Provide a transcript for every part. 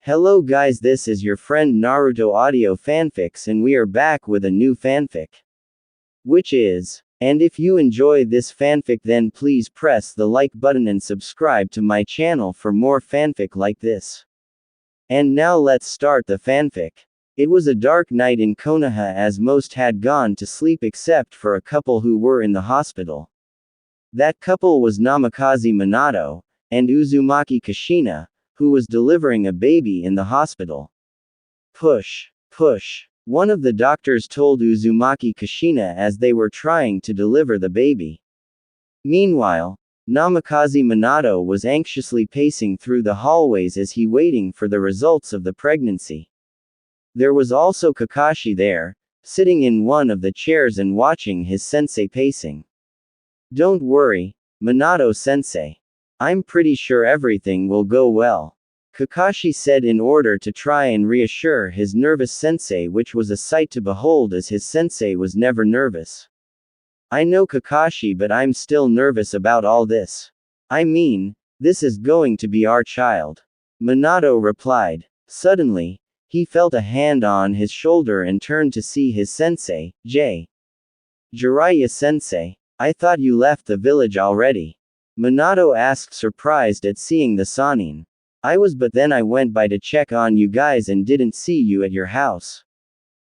Hello guys, this is your friend Naruto Audio Fanfics and we are back with a new fanfic. Which is, and if you enjoy this fanfic then please press the like button and subscribe to my channel for more fanfic like this. And now let's start the fanfic. It was a dark night in Konoha as most had gone to sleep except for a couple who were in the hospital. That couple was Namikaze Minato, and Uzumaki Kushina, who was delivering a baby in the hospital. Push, push. One of the doctors told Uzumaki Kushina as they were trying to deliver the baby. Meanwhile, Namikaze Minato was anxiously pacing through the hallways as he waiting for the results of the pregnancy. There was also Kakashi there, sitting in one of the chairs and watching his sensei pacing. Don't worry, Minato-sensei. I'm pretty sure everything will go well, Kakashi said in order to try and reassure his nervous sensei, which was a sight to behold as his sensei was never nervous. I know Kakashi, but I'm still nervous about all this. I mean, this is going to be our child, Minato replied. Suddenly, he felt a hand on his shoulder and turned to see his sensei, Jiraiya-sensei. I thought you left the village already, Minato asked, surprised at seeing the Sannin. I was, but then I went by to check on you guys and didn't see you at your house.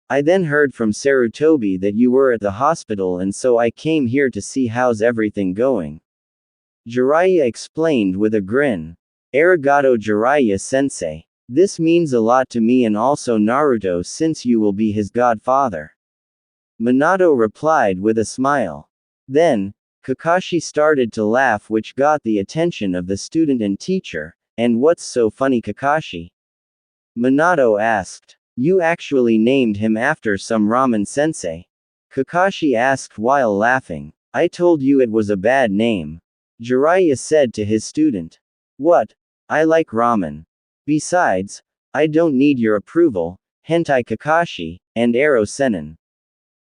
I then heard from Sarutobi that you were at the hospital and so I came here to see how's everything going. Jiraiya explained with a grin. Arigato Jiraiya-sensei. This means a lot to me and also Naruto since you will be his godfather, Minato replied with a smile. Then, Kakashi started to laugh, which got the attention of the student and teacher. And what's so funny, Kakashi? Minato asked. You actually named him after some ramen sensei? Kakashi asked while laughing. I told you it was a bad name, Jiraiya said to his student. What? I like ramen. Besides, I don't need your approval, Hentai Kakashi, and Aro Sennin,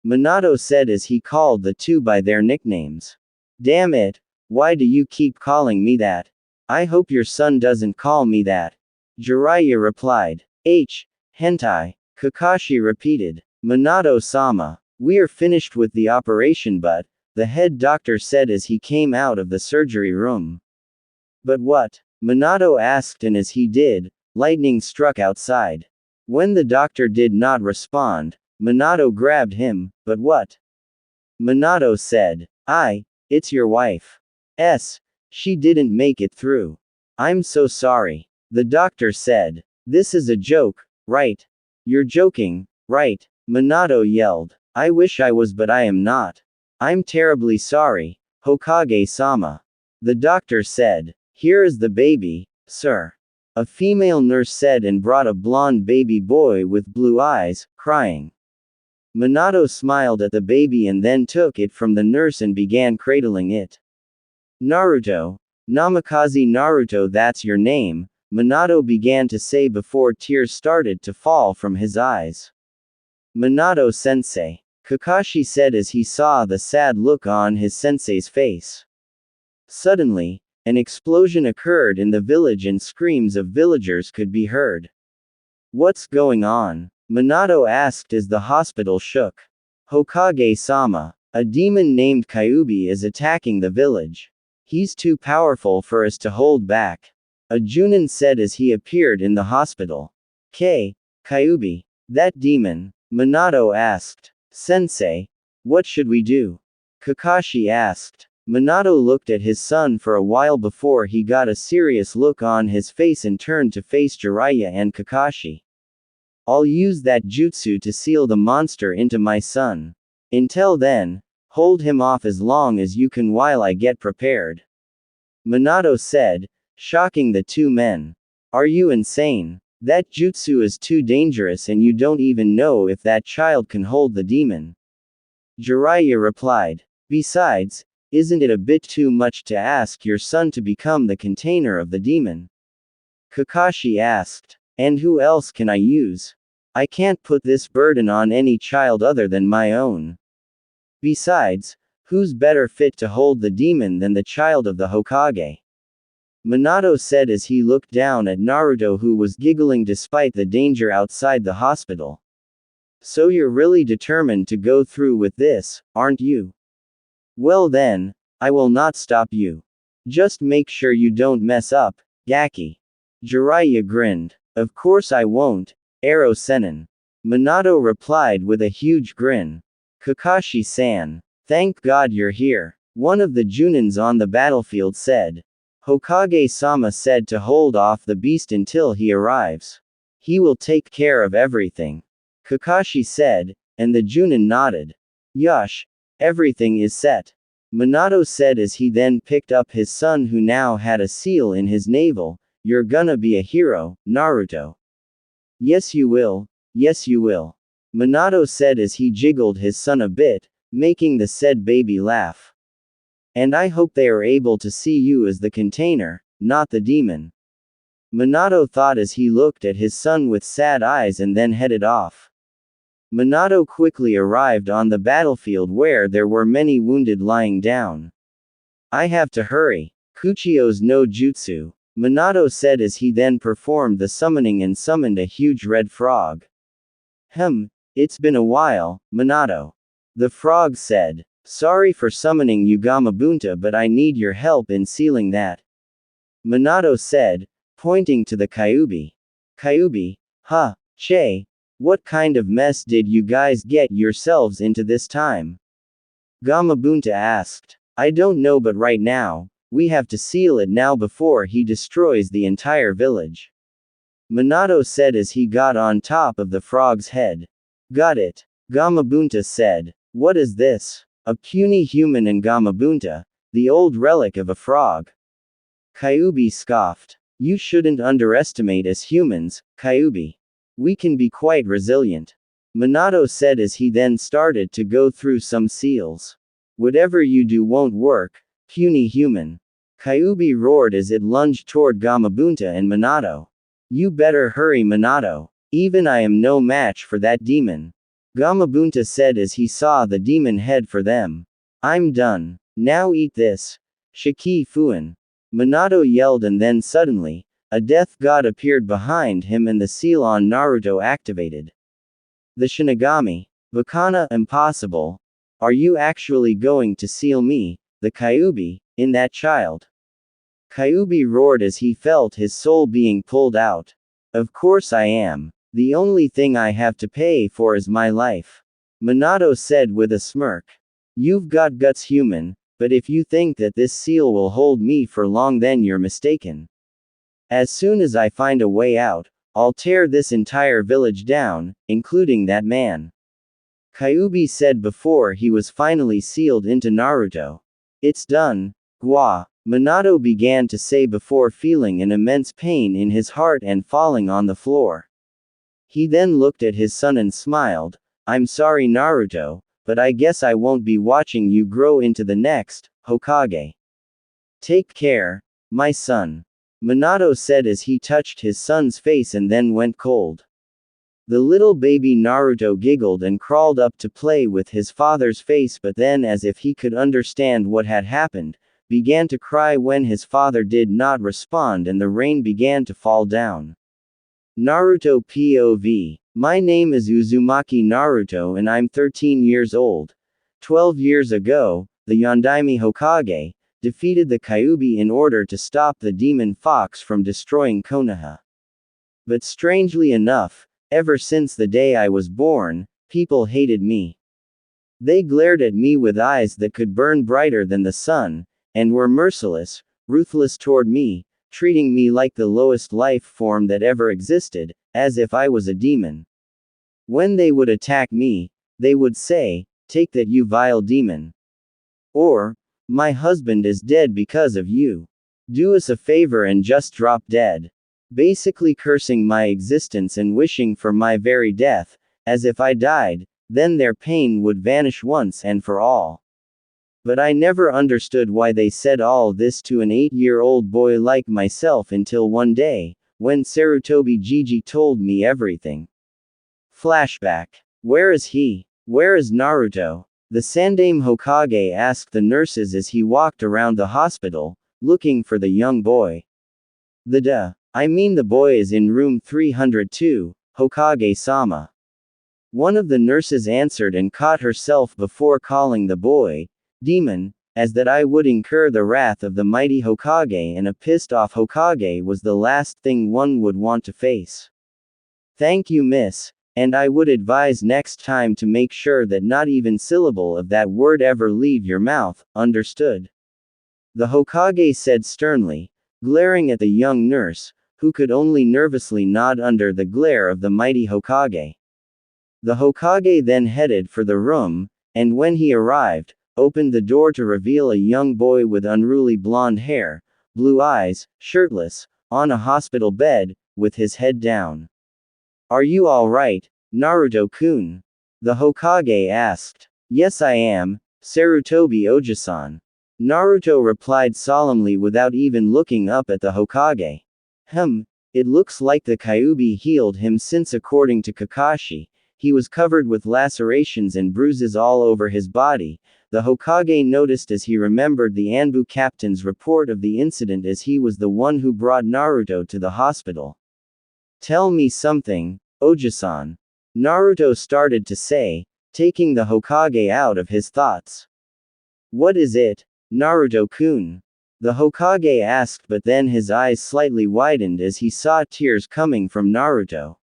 Minato said as he called the two by their nicknames. Damn it, why do you keep calling me that? I hope your son doesn't call me that, Jiraiya replied. Hentai, Kakashi repeated. Minato-sama, we're finished with the operation, but, the head doctor said as he came out of the surgery room. But what? Minato asked, and as he did, lightning struck outside. When the doctor did not respond, Minato grabbed him. But what? Minato said. It's your wife. She didn't make it through. I'm so sorry, the doctor said. This is a joke, right? You're joking, right? Minato yelled. I wish I was, but I am not. I'm terribly sorry, Hokage-sama, the doctor said. Here is the baby, sir, a female nurse said and brought a blonde baby boy with blue eyes, crying. Minato smiled at the baby and then took it from the nurse and began cradling it. Naruto, Namikaze Naruto, that's your name, Minato began to say before tears started to fall from his eyes. Minato-sensei, Kakashi said as he saw the sad look on his sensei's face. Suddenly, an explosion occurred in the village and screams of villagers could be heard. What's going on? Minato asked as the hospital shook. Hokage-sama, a demon named Kyuubi is attacking the village. He's too powerful for us to hold back, a Junin said as he appeared in the hospital. Kyuubi, that demon? Minato asked. Sensei, what should we do? Kakashi asked. Minato looked at his son for a while before he got a serious look on his face and turned to face Jiraiya and Kakashi. I'll use that jutsu to seal the monster into my son. Until then, hold him off as long as you can while I get prepared, Minato said, shocking the two men. Are you insane? That jutsu is too dangerous and you don't even know if that child can hold the demon, Jiraiya replied. Besides, isn't it a bit too much to ask your son to become the container of the demon? Kakashi asked. And who else can I use? I can't put this burden on any child other than my own. Besides, who's better fit to hold the demon than the child of the Hokage? Minato said as he looked down at Naruto, who was giggling despite the danger outside the hospital. So you're really determined to go through with this, aren't you? Well then, I will not stop you. Just make sure you don't mess up, Gaki. Jiraiya grinned. Of course I won't, Ero Sennin. Minato replied with a huge grin. Kakashi-san. Thank God you're here. One of the Junins on the battlefield said. Hokage-sama said to hold off the beast until he arrives. He will take care of everything. Kakashi said, and the Junin nodded. Yush. Everything is set. Minato said as he then picked up his son, who now had a seal in his navel. You're gonna be a hero, Naruto. Yes you will. Yes you will. Minato said as he jiggled his son a bit, making the said baby laugh. And I hope they are able to see you as the container, not the demon. Minato thought as he looked at his son with sad eyes and then headed off. Minato quickly arrived on the battlefield where there were many wounded lying down. I have to hurry. Kuchio's no jutsu, Minato said as he then performed the summoning and summoned a huge red frog. It's been a while, Minato. The frog said. Sorry for summoning you Gamabunta, but I need your help in sealing that. Minato said, pointing to the Kyuubi. Kyuubi? Huh, Che. What kind of mess did you guys get yourselves into this time? Gamabunta asked. I don't know, but right now, we have to seal it now before he destroys the entire village. Minato said as he got on top of the frog's head. Got it. Gamabunta said. What is this? A puny human in Gamabunta, the old relic of a frog. Kyuubi scoffed. You shouldn't underestimate us humans, Kyuubi. We can be quite resilient. Minato said as he then started to go through some seals. Whatever you do won't work, puny human. Kyuubi roared as it lunged toward Gamabunta and Minato. You better hurry, Minato. Even I am no match for that demon. Gamabunta said as he saw the demon head for them. I'm done. Now eat this. Shiki Fuin. Minato yelled, and then suddenly, a death god appeared behind him and the seal on Naruto activated. The Shinigami. Bakana, impossible. Are you actually going to seal me, the Kyuubi, in that child? Kyuubi roared as he felt his soul being pulled out. Of course I am. The only thing I have to pay for is my life. Minato said with a smirk. You've got guts, human, but if you think that this seal will hold me for long, then you're mistaken. As soon as I find a way out, I'll tear this entire village down, including that man. Kyuubi said before he was finally sealed into Naruto. It's done, Gua, Minato began to say before feeling an immense pain in his heart and falling on the floor. He then looked at his son and smiled. I'm sorry, Naruto, but I guess I won't be watching you grow into the next Hokage. Take care, my son. Minato said as he touched his son's face and then went cold. The little baby Naruto giggled and crawled up to play with his father's face, but then, as if he could understand what had happened, began to cry when his father did not respond and the rain began to fall down. Naruto POV. My name is Uzumaki Naruto and I'm 13 years old. 12 years ago, the Yondaime Hokage defeated the Kyuubi in order to stop the demon fox from destroying Konoha. But strangely enough, ever since the day I was born, people hated me. They glared at me with eyes that could burn brighter than the sun, and were merciless, ruthless toward me, treating me like the lowest life form that ever existed, as if I was a demon. When they would attack me, they would say, "Take that, you vile demon." Or, "My husband is dead because of you. Do us a favor and just drop dead." Basically cursing my existence and wishing for my very death, as if I died, then their pain would vanish once and for all. But I never understood why they said all this to an 8-year-old boy like myself until one day, when Sarutobi Gigi told me everything. Flashback. Where is he? Where is Naruto? The Sandaime Hokage asked the nurses as he walked around the hospital, looking for the young boy. I mean the boy is in room 302, Hokage-sama. One of the nurses answered and caught herself before calling the boy, demon, as that I would incur the wrath of the mighty Hokage, and a pissed-off Hokage was the last thing one would want to face. Thank you, miss, and I would advise next time to make sure that not even syllable of that word ever leave your mouth, understood? The Hokage said sternly, glaring at the young nurse, who could only nervously nod under the glare of the mighty Hokage. The Hokage then headed for the room, and when he arrived, opened the door to reveal a young boy with unruly blonde hair, blue eyes, shirtless, on a hospital bed, with his head down. Are you alright, Naruto-kun? The Hokage asked. Yes, I am, Sarutobi Oji-san. Naruto replied solemnly without even looking up at the Hokage. It looks like the Kyuubi healed him, since according to Kakashi, he was covered with lacerations and bruises all over his body, the Hokage noticed as he remembered the Anbu captain's report of the incident, as he was the one who brought Naruto to the hospital. Tell me something, Oji-san. Naruto started to say, taking the Hokage out of his thoughts. What is it, Naruto-kun? The Hokage asked, but then his eyes slightly widened as he saw tears coming from Naruto.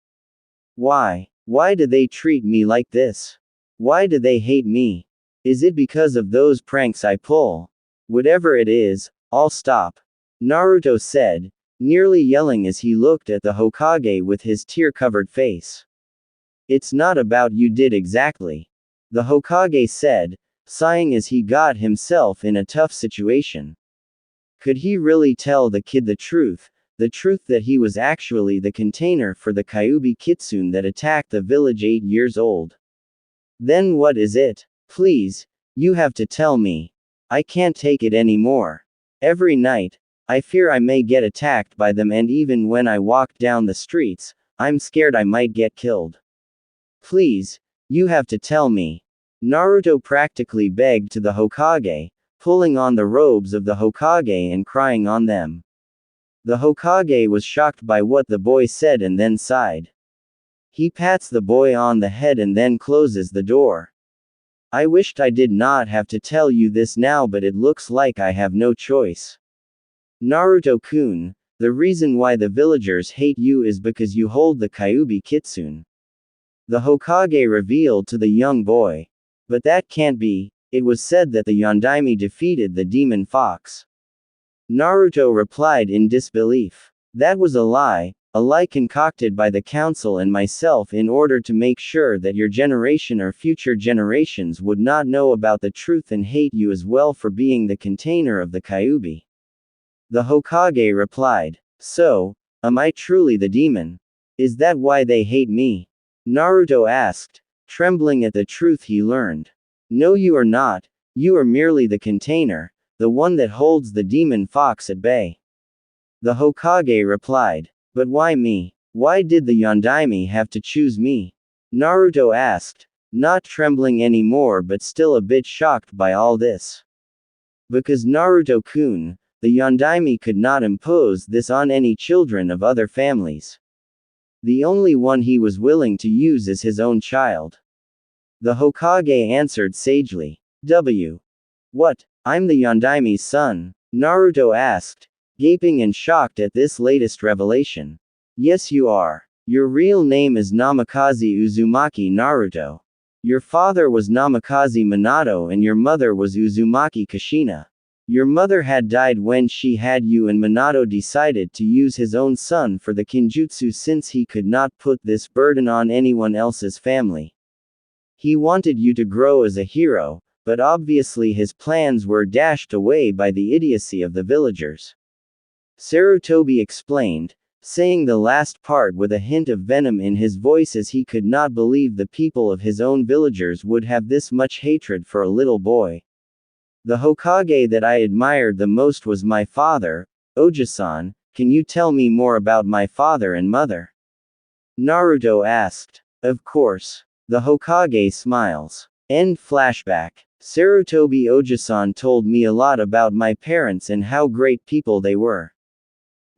Why do they treat me like this? Why do they hate me? Is it because of those pranks I pull? Whatever it is, I'll stop. Naruto said, nearly yelling as he looked at the Hokage with his tear-covered face. It's not about you did exactly. The Hokage said, sighing as he got himself in a tough situation. Could he really tell the kid the truth that he was actually the container for the Kyuubi kitsune that attacked the village 8 years old? Then what is it? Please, you have to tell me. I can't take it anymore. Every night, I fear I may get attacked by them, and even when I walk down the streets, I'm scared I might get killed. Please, you have to tell me. Naruto practically begged to the Hokage, pulling on the robes of the Hokage and crying on them. The Hokage was shocked by what the boy said and then sighed. He pats the boy on the head and then closes the door. I wished I did not have to tell you this now, but it looks like I have no choice. Naruto-kun, the reason why the villagers hate you is because you hold the Kyuubi kitsune. The Hokage revealed to the young boy. But that can't be. It was said that the Yondaime defeated the demon fox. Naruto replied in disbelief. That was a lie concocted by the council and myself in order to make sure that your generation or future generations would not know about the truth and hate you as well for being the container of the Kyuubi. The Hokage replied. So, am I truly the demon? Is that why they hate me? Naruto asked, trembling at the truth he learned. No, you are not. You are merely the container, the one that holds the demon fox at bay. The Hokage replied. But why me? Why did the Yondaime have to choose me? Naruto asked, not trembling anymore but still a bit shocked by all this. Because Naruto-kun, the Yondaime could not impose this on any children of other families. The only one he was willing to use is his own child. The Hokage answered sagely. What? I'm the Yondaime's son? Naruto asked, gaping and shocked at this latest revelation. Yes, you are. Your real name is Namikaze Uzumaki Naruto. Your father was Namikaze Minato and your mother was Uzumaki Kushina. Your mother had died when she had you, and Minato decided to use his own son for the kinjutsu since he could not put this burden on anyone else's family. He wanted you to grow as a hero, but obviously his plans were dashed away by the idiocy of the villagers. Sarutobi explained, saying the last part with a hint of venom in his voice, as he could not believe the people of his own villagers would have this much hatred for a little boy. The Hokage that I admired the most was my father. Oji-san, can you tell me more about my father and mother? Naruto asked. Of course. The Hokage smiles. End flashback. Sarutobi Oji-san told me a lot about my parents and how great people they were.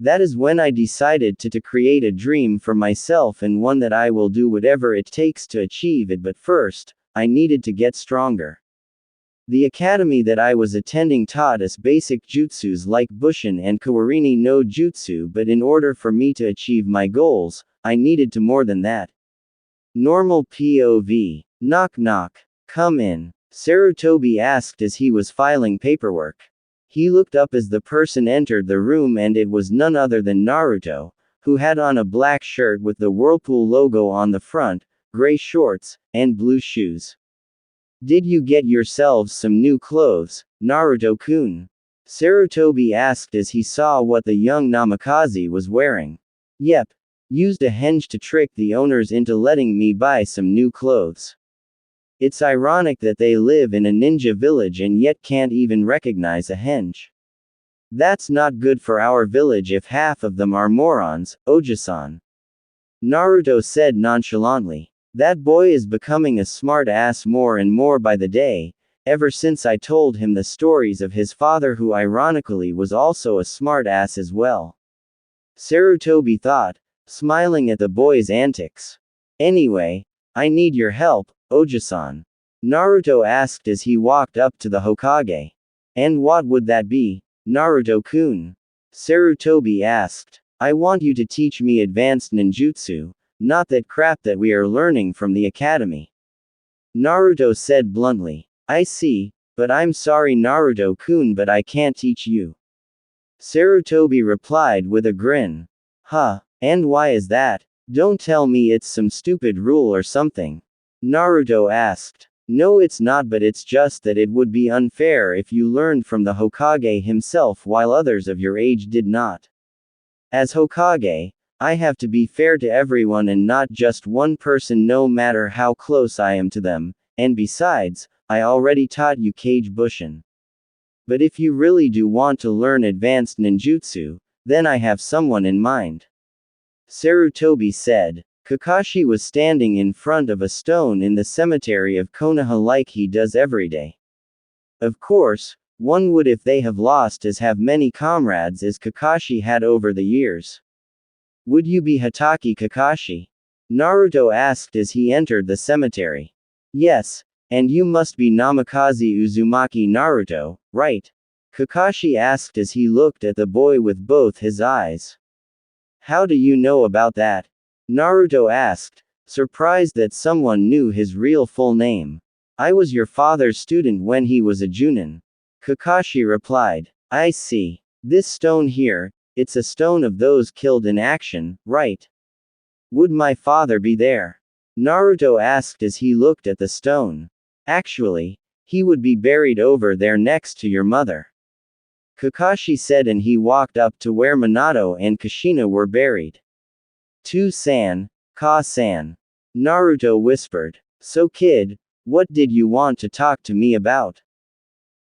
That is when I decided to create a dream for myself and one that I will do whatever it takes to achieve it, but first, I needed to get stronger. The academy that I was attending taught us basic jutsus like Bushin and Kawarini no Jutsu, but in order for me to achieve my goals, I needed to more than that. Normal POV. Knock knock. Come in. Sarutobi asked as he was filing paperwork. He looked up as the person entered the room, and it was none other than Naruto, who had on a black shirt with the Whirlpool logo on the front, gray shorts, and blue shoes. Did you get yourselves some new clothes, Naruto-kun? Sarutobi asked as he saw what the young Namikaze was wearing. Yep. Used a henge to trick the owners into letting me buy some new clothes. It's ironic that they live in a ninja village and yet can't even recognize a henge. That's not good for our village if half of them are morons, Oji-san. Naruto said nonchalantly. That boy is becoming a smart ass more and more by the day, ever since I told him the stories of his father, who ironically was also a smart ass as well. Sarutobi thought, smiling at the boy's antics. Anyway, I need your help, Oji-san. Naruto asked as he walked up to the Hokage. And what would that be, Naruto-kun? Sarutobi asked. I want you to teach me advanced ninjutsu, not that crap that we are learning from the academy. Naruto said bluntly. I see, but I'm sorry Naruto-kun, but I can't teach you. Sarutobi replied with a grin. Huh, and why is that? Don't tell me it's some stupid rule or something. Naruto asked. No, it's not, but it's just that it would be unfair if you learned from the Hokage himself while others of your age did not. As Hokage, I have to be fair to everyone and not just one person, no matter how close I am to them, and besides, I already taught you Kage Bushin. But if you really do want to learn advanced ninjutsu, then I have someone in mind. Sarutobi said. Kakashi was standing in front of a stone in the cemetery of Konoha like he does every day. Of course, one would if they have lost as have many comrades as Kakashi had over the years. Would you be Hatake Kakashi? Naruto asked as he entered the cemetery. Yes, and you must be Namikaze Uzumaki Naruto, right? Kakashi asked as he looked at the boy with both his eyes. How do you know about that? Naruto asked, surprised that someone knew his real full name. I was your father's student when he was a Junin. Kakashi replied. I see. This stone here, it's a stone of those killed in action, right? Would my father be there? Naruto asked as he looked at the stone. Actually, he would be buried over there next to your mother. Kakashi said, and he walked up to where Minato and Kushina were buried. To-san, Ka-san. Naruto whispered. So kid, what did you want to talk to me about?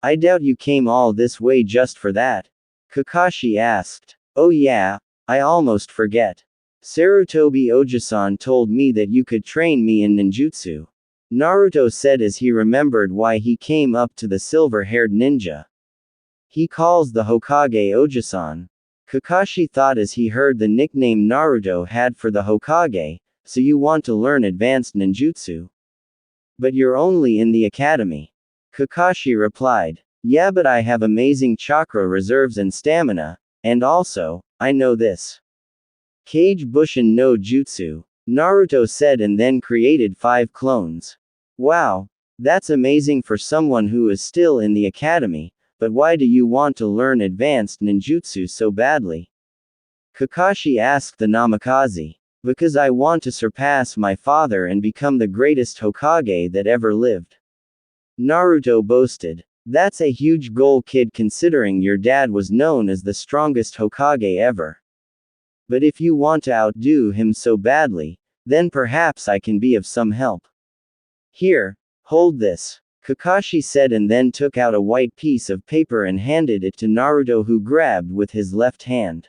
I doubt you came all this way just for that. Kakashi asked. Oh yeah, I almost forget. Sarutobi Oji-san told me that you could train me in ninjutsu. Naruto said as he remembered why he came up to the silver-haired ninja. He calls the Hokage Oji-san. Kakashi thought as he heard the nickname Naruto had for the Hokage, so you want to learn advanced ninjutsu? But you're only in the academy. Kakashi replied. Yeah, but I have amazing chakra reserves and stamina, and also, I know this. Kage Bushin no Jutsu, Naruto said, and then created 5 clones. Wow, that's amazing for someone who is still in the academy. But why do you want to learn advanced ninjutsu so badly? Kakashi asked the Namikaze. Because I want to surpass my father and become the greatest Hokage that ever lived. Naruto boasted. That's a huge goal, kid, considering your dad was known as the strongest Hokage ever. But if you want to outdo him so badly, then perhaps I can be of some help. Here, hold this. Kakashi said, and then took out a white piece of paper and handed it to Naruto, who grabbed with his left hand.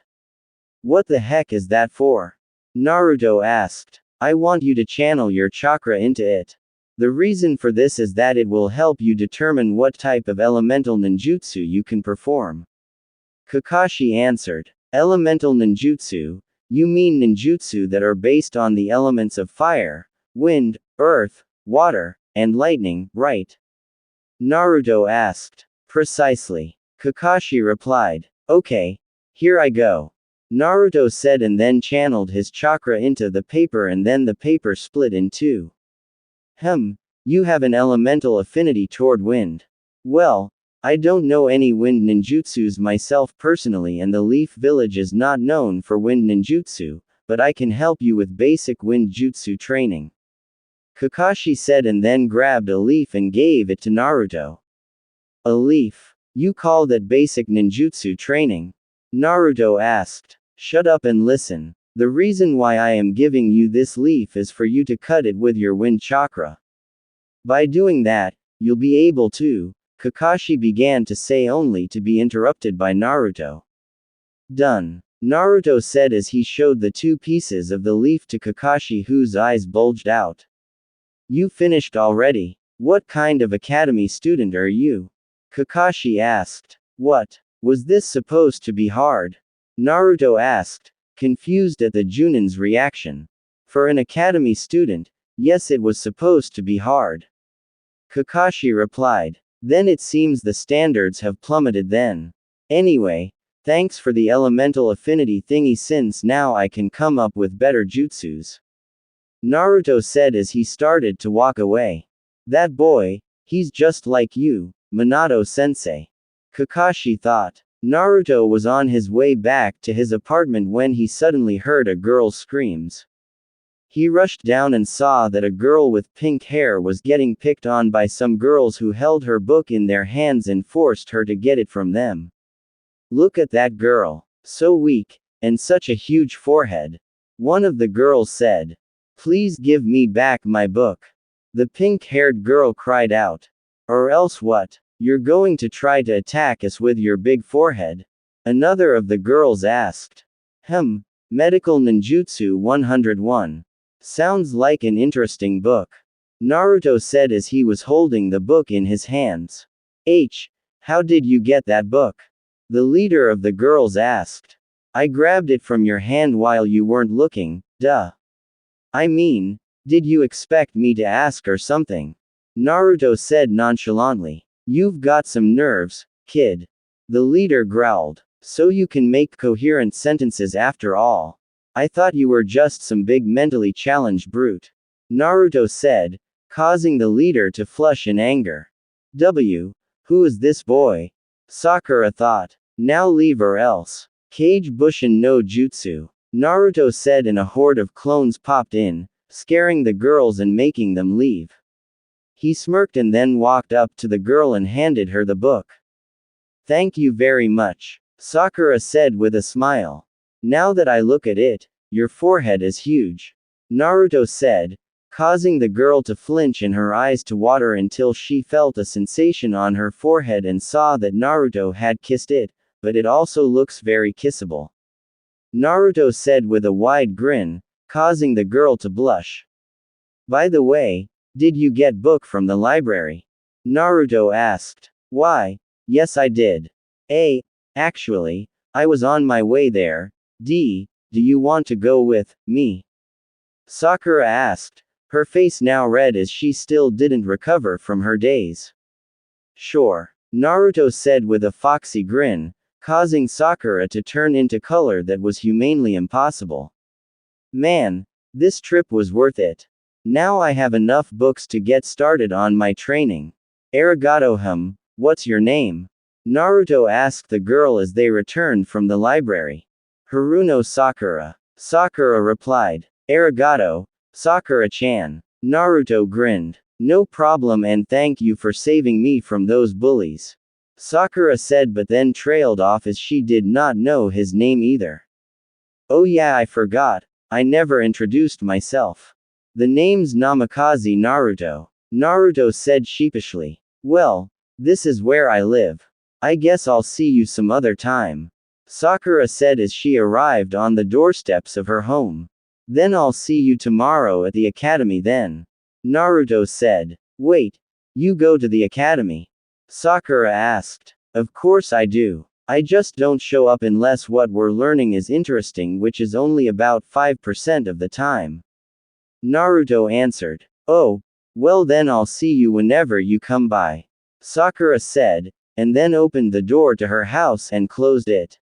What the heck is that for? Naruto asked. I want you to channel your chakra into it. The reason for this is that it will help you determine what type of elemental ninjutsu you can perform. Kakashi answered. Elemental ninjutsu? You mean ninjutsu that are based on the elements of fire, wind, earth, water, and lightning, right? Naruto asked. Precisely. Kakashi replied. Okay. Here I go. Naruto said and then channeled his chakra into the paper and then the paper split in two. You have an elemental affinity toward wind. Well, I don't know any wind ninjutsus myself personally and the Leaf Village is not known for wind ninjutsu, but I can help you with basic wind jutsu training. Kakashi said and then grabbed a leaf and gave it to Naruto. A leaf? You call that basic ninjutsu training? Naruto asked. Shut up and listen. The reason why I am giving you this leaf is for you to cut it with your wind chakra. By doing that, you'll be able to, Kakashi began to say only to be interrupted by Naruto. Done. Naruto said as he showed the two pieces of the leaf to Kakashi whose eyes bulged out. You finished already? What kind of academy student are you? Kakashi asked. What? Was this supposed to be hard? Naruto asked, confused at the Junin's reaction. For an academy student, yes it was supposed to be hard. Kakashi replied. Then it seems the standards have plummeted then. Anyway, thanks for the elemental affinity thingy since now I can come up with better jutsus. Naruto said as he started to walk away. That boy, he's just like you, Minato-sensei. Kakashi thought. Naruto was on his way back to his apartment when he suddenly heard a girl's screams. He rushed down and saw that a girl with pink hair was getting picked on by some girls who held her book in their hands and forced her to get it from them. Look at that girl. So weak, and such a huge forehead. One of the girls said. Please give me back my book. The pink-haired girl cried out. Or else what? You're going to try to attack us with your big forehead? Another of the girls asked. Medical Ninjutsu 101. Sounds like an interesting book. Naruto said as he was holding the book in his hands. How did you get that book? The leader of the girls asked. I grabbed it from your hand while you weren't looking, duh. I mean, did you expect me to ask or something? Naruto said nonchalantly. You've got some nerves, kid. The leader growled. So you can make coherent sentences after all. I thought you were just some big mentally challenged brute. Naruto said, causing the leader to flush in anger. Who is this boy? Sakura thought. Now leave or else. Kage Bushin no Jutsu. Naruto said and a horde of clones popped in, scaring the girls and making them leave. He smirked and then walked up to the girl and handed her the book. Thank you very much, Sakura said with a smile. Now that I look at it, your forehead is huge. Naruto said, causing the girl to flinch and her eyes to water until she felt a sensation on her forehead and saw that Naruto had kissed it, but it also looks very kissable. Naruto said with a wide grin, causing the girl to blush. By the way, did you get book from the library? Naruto asked. Why, yes I did. Actually, I was on my way there. Do you want to go with me? Sakura asked, her face now red as she still didn't recover from her daze. Sure, Naruto said with a foxy grin, causing Sakura to turn into color that was humanely impossible. Man, this trip was worth it. Now I have enough books to get started on my training. Arigato. What's your name? Naruto asked the girl as they returned from the library. Haruno Sakura. Sakura replied. Arigato, Sakura-chan. Naruto grinned. No problem and thank you for saving me from those bullies. Sakura said but then trailed off as she did not know his name either. Oh yeah I forgot, I never introduced myself. The name's Namikaze Naruto. Naruto said sheepishly. Well, this is where I live. I guess I'll see you some other time. Sakura said as she arrived on the doorsteps of her home. Then I'll see you tomorrow at the academy then. Naruto said. Wait, you go to the academy? Sakura asked. Of course I do. I just don't show up unless what we're learning is interesting, which is only about 5% of the time. Naruto answered. Oh, well then I'll see you whenever you come by. Sakura said, and then opened the door to her house and closed it.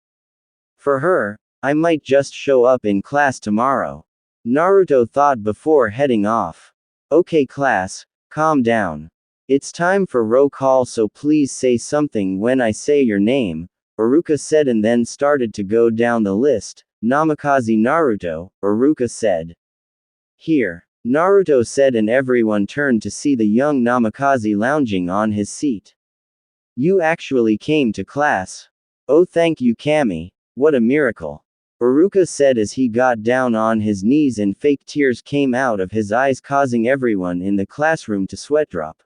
For her, I might just show up in class tomorrow. Naruto thought before heading off. Okay class, calm down. It's time for roll call, so please say something when I say your name, Iruka said, and then started to go down the list. Namikaze Naruto, Iruka said. Here, Naruto said, and everyone turned to see the young Namikaze lounging on his seat. You actually came to class. Oh thank you Kami, what a miracle. Iruka said as he got down on his knees and fake tears came out of his eyes, causing everyone in the classroom to sweat drop.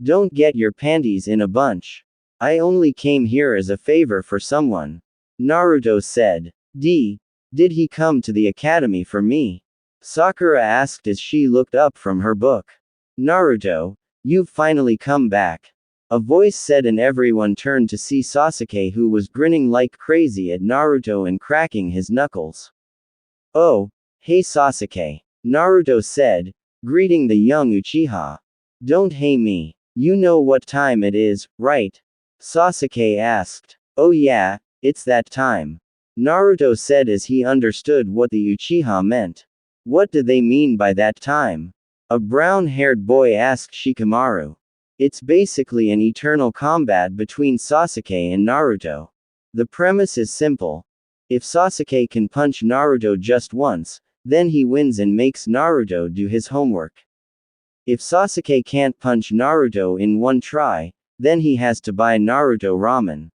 Don't get your panties in a bunch. I only came here as a favor for someone. Naruto said. Did he come to the academy for me? Sakura asked as she looked up from her book. Naruto, you've finally come back. A voice said, and everyone turned to see Sasuke, who was grinning like crazy at Naruto and cracking his knuckles. Oh, hey Sasuke. Naruto said, greeting the young Uchiha. Don't hey me. You know what time it is, right? Sasuke asked. Oh yeah, it's that time. Naruto said as he understood what the Uchiha meant. What do they mean by that time? A brown-haired boy asked Shikamaru. It's basically an eternal combat between Sasuke and Naruto. The premise is simple. If Sasuke can punch Naruto just once, then he wins and makes Naruto do his homework. If Sasuke can't punch Naruto in one try, then he has to buy Naruto ramen.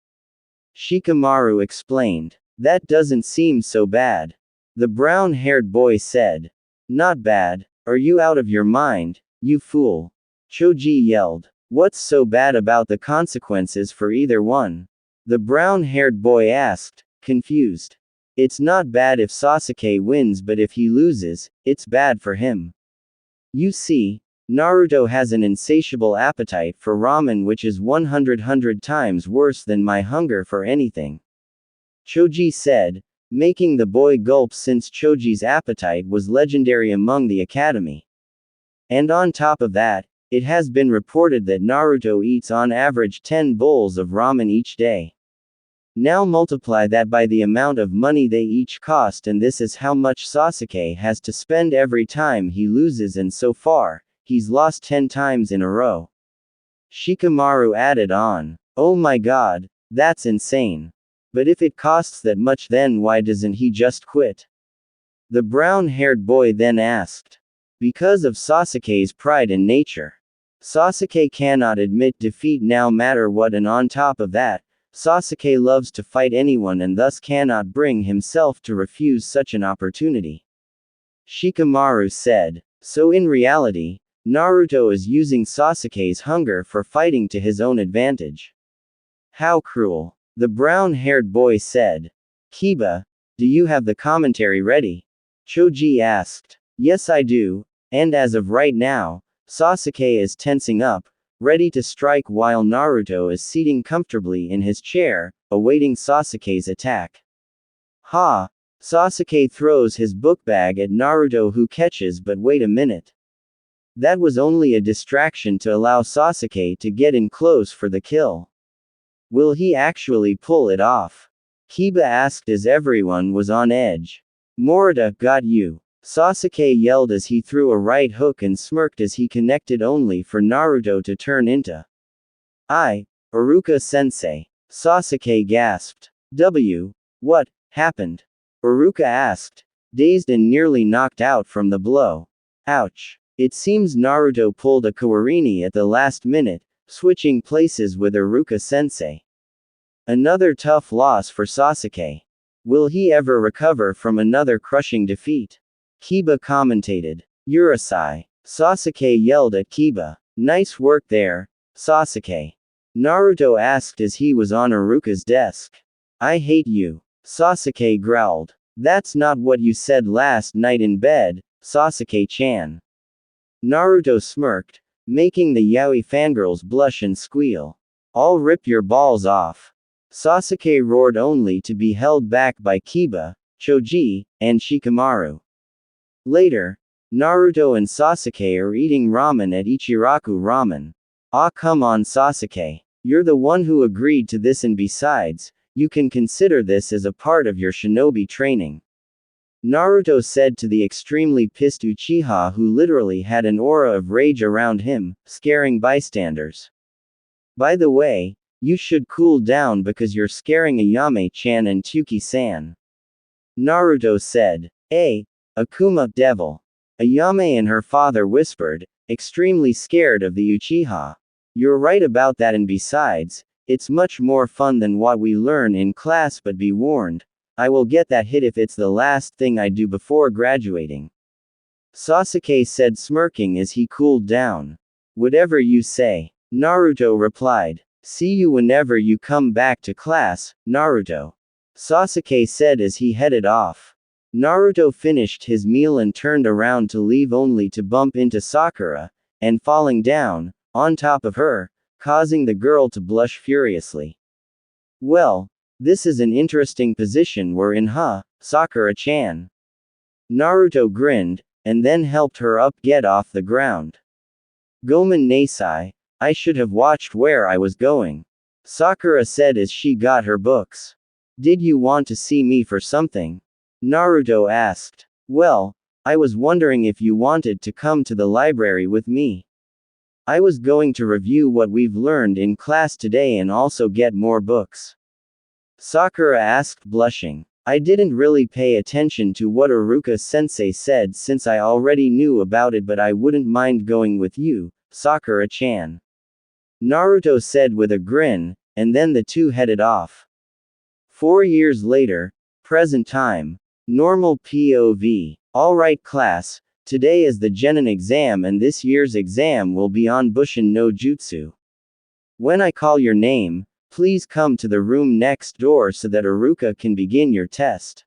Shikamaru explained. That doesn't seem so bad. The brown-haired boy said. Not bad. Are you out of your mind, you fool? Choji yelled. What's so bad about the consequences for either one? The brown-haired boy asked, confused. It's not bad if Sasuke wins, but if he loses, it's bad for him. You see, Naruto has an insatiable appetite for ramen, which is 100 times worse than my hunger for anything. Choji said, making the boy gulp since Choji's appetite was legendary among the academy. And on top of that, it has been reported that Naruto eats on average 10 bowls of ramen each day. Now multiply that by the amount of money they each cost, and this is how much Sasuke has to spend every time he loses, and so far, he's lost 10 times in a row. Shikamaru added on. Oh my god, that's insane. But if it costs that much, then why doesn't he just quit? The brown-haired boy then asked. Because of Sasuke's pride in nature. Sasuke cannot admit defeat no matter what, and on top of that, Sasuke loves to fight anyone and thus cannot bring himself to refuse such an opportunity. Shikamaru said. So in reality, Naruto is using Sasuke's hunger for fighting to his own advantage. How cruel. The brown-haired boy said. Kiba, do you have the commentary ready? Choji asked. Yes I do, and as of right now, Sasuke is tensing up, ready to strike while Naruto is seating comfortably in his chair, awaiting Sasuke's attack. Ha! Sasuke throws his book bag at Naruto, who catches, but wait a minute. That was only a distraction to allow Sasuke to get in close for the kill. Will he actually pull it off? Kiba asked as everyone was on edge. Morita, got you. Sasuke yelled as he threw a right hook and smirked as he connected, only for Naruto to turn into. Iruka-sensei. Sasuke gasped. What happened? Iruka asked, dazed and nearly knocked out from the blow. Ouch. It seems Naruto pulled a Kawarini at the last minute, switching places with Iruka-sensei. Another tough loss for Sasuke. Will he ever recover from another crushing defeat? Kiba commentated. Urusei. Sasuke yelled at Kiba. Nice work there, Sasuke. Naruto asked as he was on Iruka's desk. I hate you. Sasuke growled. That's not what you said last night in bed, Sasuke-chan. Naruto smirked, making the yaoi fangirls blush and squeal. I'll rip your balls off. Sasuke roared only to be held back by Kiba, Choji, and Shikamaru. Later, Naruto and Sasuke are eating ramen at Ichiraku Ramen. Ah, come on, Sasuke. You're the one who agreed to this, and besides, you can consider this as a part of your shinobi training. Naruto said to the extremely pissed Uchiha, who literally had an aura of rage around him, scaring bystanders. By the way, you should cool down because you're scaring Ayame-chan and Tuki-san. Naruto said. Akuma, devil. Ayame and her father whispered, extremely scared of the Uchiha. You're right about that, and besides, it's much more fun than what we learn in class, but be warned, I will get that hit if it's the last thing I do before graduating. Sasuke said, smirking as he cooled down. Whatever you say. Naruto replied. See you whenever you come back to class, Naruto. Sasuke said as he headed off. Naruto finished his meal and turned around to leave, only to bump into Sakura, and falling down, on top of her, causing the girl to blush furiously. Well, this is an interesting position we're in, huh, Sakura-chan? Naruto grinned, and then helped her up get off the ground. Gomen Nasai, I should have watched where I was going. Sakura said as she got her books. Did you want to see me for something? Naruto asked. Well, I was wondering if you wanted to come to the library with me. I was going to review what we've learned in class today and also get more books. Sakura asked, blushing. I didn't really pay attention to what Iruka-sensei said since I already knew about it, but I wouldn't mind going with you, Sakura-chan. Naruto said with a grin, and then the two headed off. 4 years later, present time. Normal POV. Alright class, today is the Genin exam, and this year's exam will be on Bushin no Jutsu. When I call your name, please come to the room next door so that Iruka can begin your test.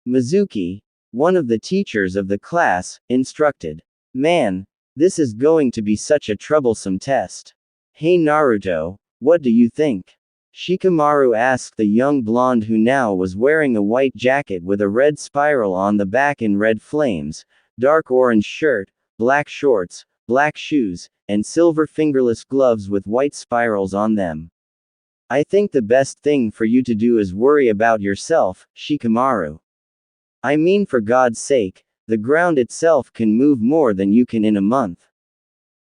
Mizuki, one of the teachers of the class, instructed. Man, this is going to be such a troublesome test. Hey Naruto, what do you think? Shikamaru asked the young blonde, who now was wearing a white jacket with a red spiral on the back and red flames, dark orange shirt, black shorts, black shoes, and silver fingerless gloves with white spirals on them. I think the best thing for you to do is worry about yourself, Shikamaru. I mean, for God's sake, the ground itself can move more than you can in a month.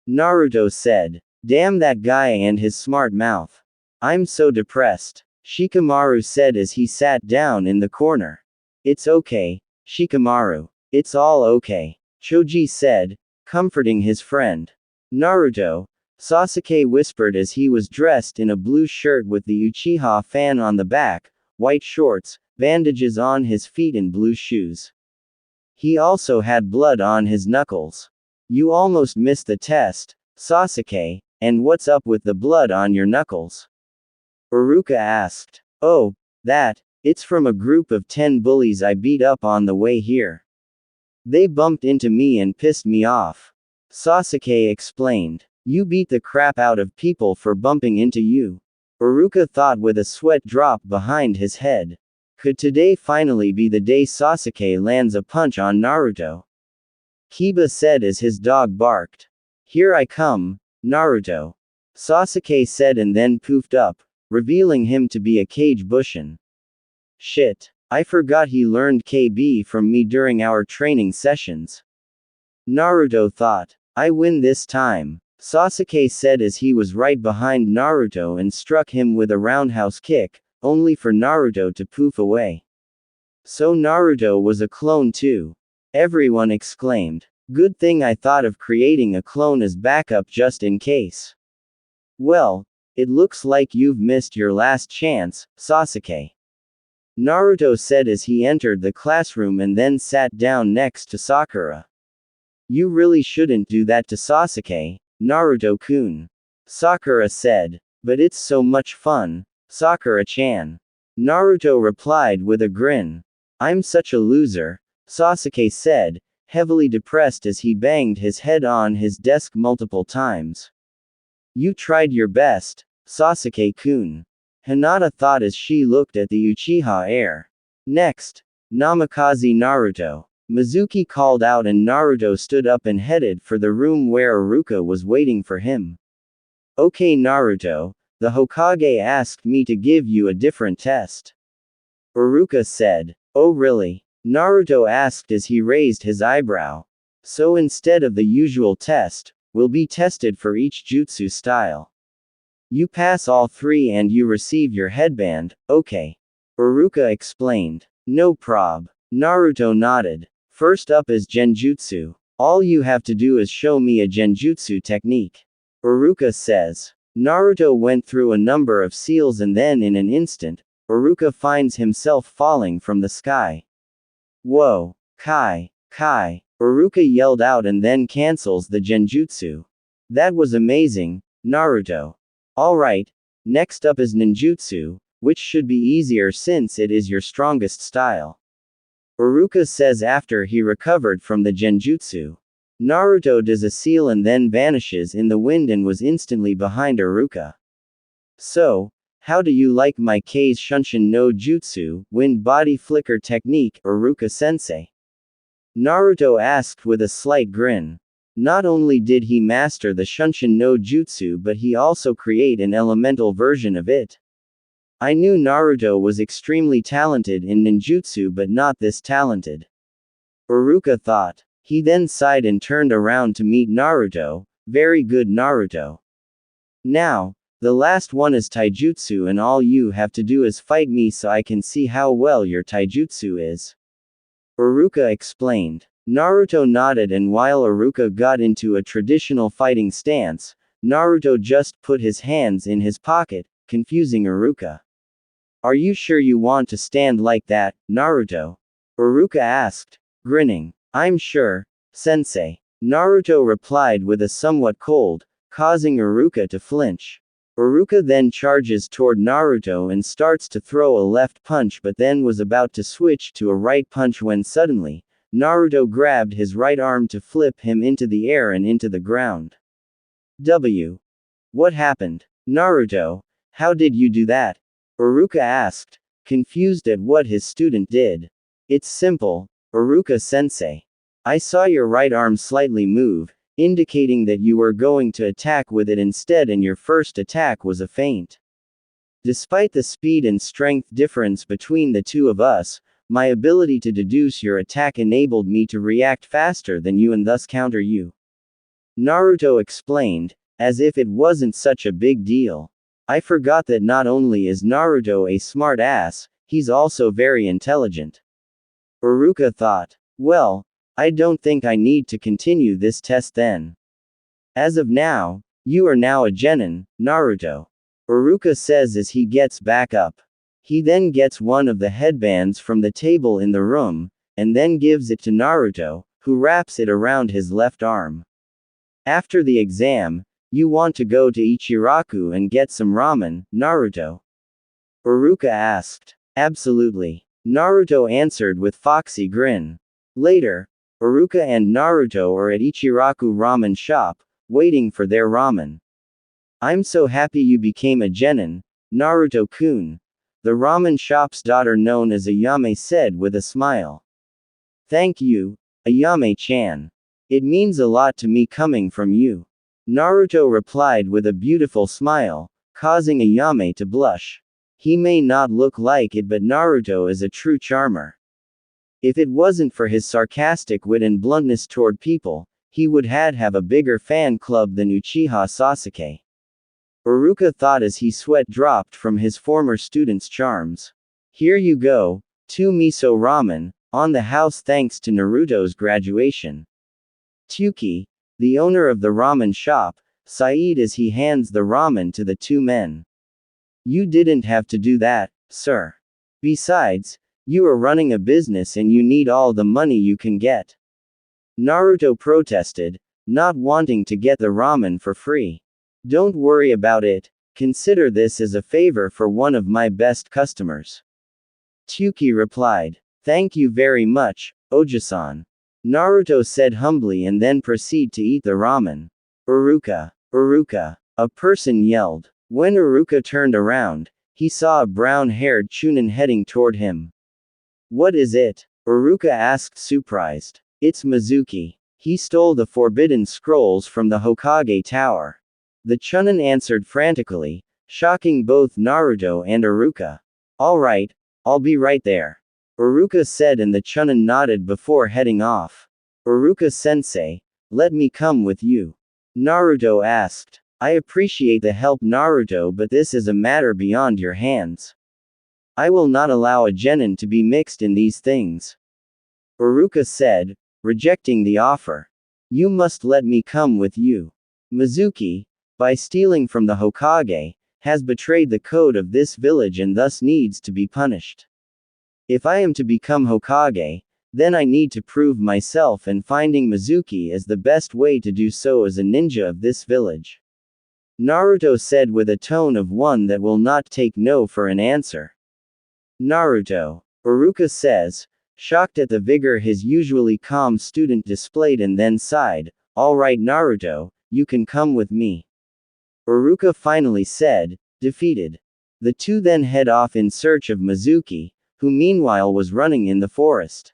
Naruto said. Damn that guy and his smart mouth. I'm so depressed, Shikamaru said as he sat down in the corner. It's okay, Shikamaru. It's all okay, Choji said, comforting his friend. Naruto, Sasuke whispered as he was dressed in a blue shirt with the Uchiha fan on the back, white shorts, bandages on his feet, and blue shoes. He also had blood on his knuckles. You almost missed the test, Sasuke, and what's up with the blood on your knuckles? Iruka asked. Oh, it's from a group of 10 bullies I beat up on the way here. They bumped into me and pissed me off. Sasuke explained. You beat the crap out of people for bumping into you. Iruka thought with a sweat drop behind his head. Could today finally be the day Sasuke lands a punch on Naruto? Kiba said as his dog barked. Here I come, Naruto. Sasuke said and then poofed up, revealing him to be a Kage Bushin. Shit. I forgot he learned KB from me during our training sessions. Naruto thought. I win this time, Sasuke said as he was right behind Naruto and struck him with a roundhouse kick, only for Naruto to poof away. So Naruto was a clone too. Everyone exclaimed. Good thing I thought of creating a clone as backup just in case. Well, it looks like you've missed your last chance, Sasuke. Naruto said as he entered the classroom and then sat down next to Sakura. You really shouldn't do that to Sasuke, Naruto-kun. Sakura said. But it's so much fun, Sakura-chan. Naruto replied with a grin. I'm such a loser, Sasuke said, heavily depressed as he banged his head on his desk multiple times. You tried your best, Sasuke-kun. Hinata thought as she looked at the Uchiha heir. Next, Namikaze Naruto. Mizuki called out and Naruto stood up and headed for the room where Iruka was waiting for him. Okay Naruto, the Hokage asked me to give you a different test. Iruka said. Oh really? Naruto asked as he raised his eyebrow. So instead of the usual test, will be tested for each jutsu style. You pass all three and you receive your headband, okay. Iruka explained. No prob. Naruto nodded. First up is Genjutsu. All you have to do is show me a Genjutsu technique. Iruka says. Naruto went through a number of seals and then in an instant, Iruka finds himself falling from the sky. Whoa. Kai. Iruka yelled out and then cancels the Genjutsu. That was amazing, Naruto. Alright, next up is Ninjutsu, which should be easier since it is your strongest style. Iruka says after he recovered from the Genjutsu. Naruto does a seal and then vanishes in the wind and was instantly behind Iruka. So, how do you like my K's Shunshin no Jutsu, wind body flicker technique, Iruka-sensei? Naruto asked with a slight grin. Not only did he master the Shunshin no Jutsu but he also create an elemental version of it. I knew Naruto was extremely talented in ninjutsu but not this talented. Iruka thought. He then sighed and turned around to meet Naruto. Very good Naruto. Now, the last one is taijutsu and all you have to do is fight me so I can see how well your taijutsu is. Iruka explained. Naruto nodded and while Iruka got into a traditional fighting stance, Naruto just put his hands in his pocket, confusing Iruka. Are you sure you want to stand like that, Naruto? Iruka asked, grinning. I'm sure, sensei. Naruto replied with a somewhat cold, causing Iruka to flinch. Iruka then charges toward Naruto and starts to throw a left punch but then was about to switch to a right punch when suddenly, Naruto grabbed his right arm to flip him into the air and into the ground. What happened? Naruto, how did you do that? Iruka asked, confused at what his student did. It's simple, Iruka-sensei. I saw your right arm slightly move, indicating that you were going to attack with it instead and your first attack was a feint. Despite the speed and strength difference between the two of us, my ability to deduce your attack enabled me to react faster than you and thus counter you. Naruto explained, as if it wasn't such a big deal. I forgot that not only is Naruto a smart ass, he's also very intelligent. Iruka thought. Well, I don't think I need to continue this test then. As of now, you are now a genin, Naruto. Iruka says as he gets back up. He then gets one of the headbands from the table in the room, and then gives it to Naruto, who wraps it around his left arm. After the exam, you want to go to Ichiraku and get some ramen, Naruto? Iruka asked. Absolutely. Naruto answered with foxy grin. Later, Iruka and Naruto are at Ichiraku ramen shop, waiting for their ramen. I'm so happy you became a genin, Naruto-kun. The ramen shop's daughter known as Ayame said with a smile. Thank you, Ayame-chan. It means a lot to me coming from you. Naruto replied with a beautiful smile, causing Ayame to blush. He may not look like it but Naruto is a true charmer. If it wasn't for his sarcastic wit and bluntness toward people, he would have a bigger fan club than Uchiha Sasuke. Iruka thought as he sweat dropped from his former student's charms. Here you go, 2 miso ramen, on the house thanks to Naruto's graduation. Tsuki, the owner of the ramen shop, sighed as he hands the ramen to the two men. You didn't have to do that, sir. Besides, you are running a business and you need all the money you can get. Naruto protested, not wanting to get the ramen for free. Don't worry about it, consider this as a favor for one of my best customers. Tsuki replied. Thank you very much, Oji-san. Naruto said humbly and then proceed to eat the ramen. Iruka, a person yelled. When Iruka turned around, He saw a brown-haired Chunin heading toward him. What is it? Uruka asked surprised. It's Mizuki. He stole the forbidden scrolls from the Hokage Tower. The Chunin answered frantically, shocking both Naruto and Uruka. All right, I'll be right there. Uruka said and the Chunin nodded before heading off. Uruka-sensei, let me come with you. Naruto asked. I appreciate the help Naruto, but this is a matter beyond your hands. I will not allow a genin to be mixed in these things. Uruka said, rejecting the offer. You must let me come with you. Mizuki, by stealing from the Hokage, has betrayed the code of this village and thus needs to be punished. If I am to become Hokage, then I need to prove myself, and finding Mizuki is the best way to do so as a ninja of this village. Naruto said with a tone of one that will not take no for an answer. Naruto, Uruka says, shocked at the vigor his usually calm student displayed, and then sighed, all right Naruto, you can come with me. Uruka finally said, defeated. The two then head off in search of Mizuki, who meanwhile was running in the forest.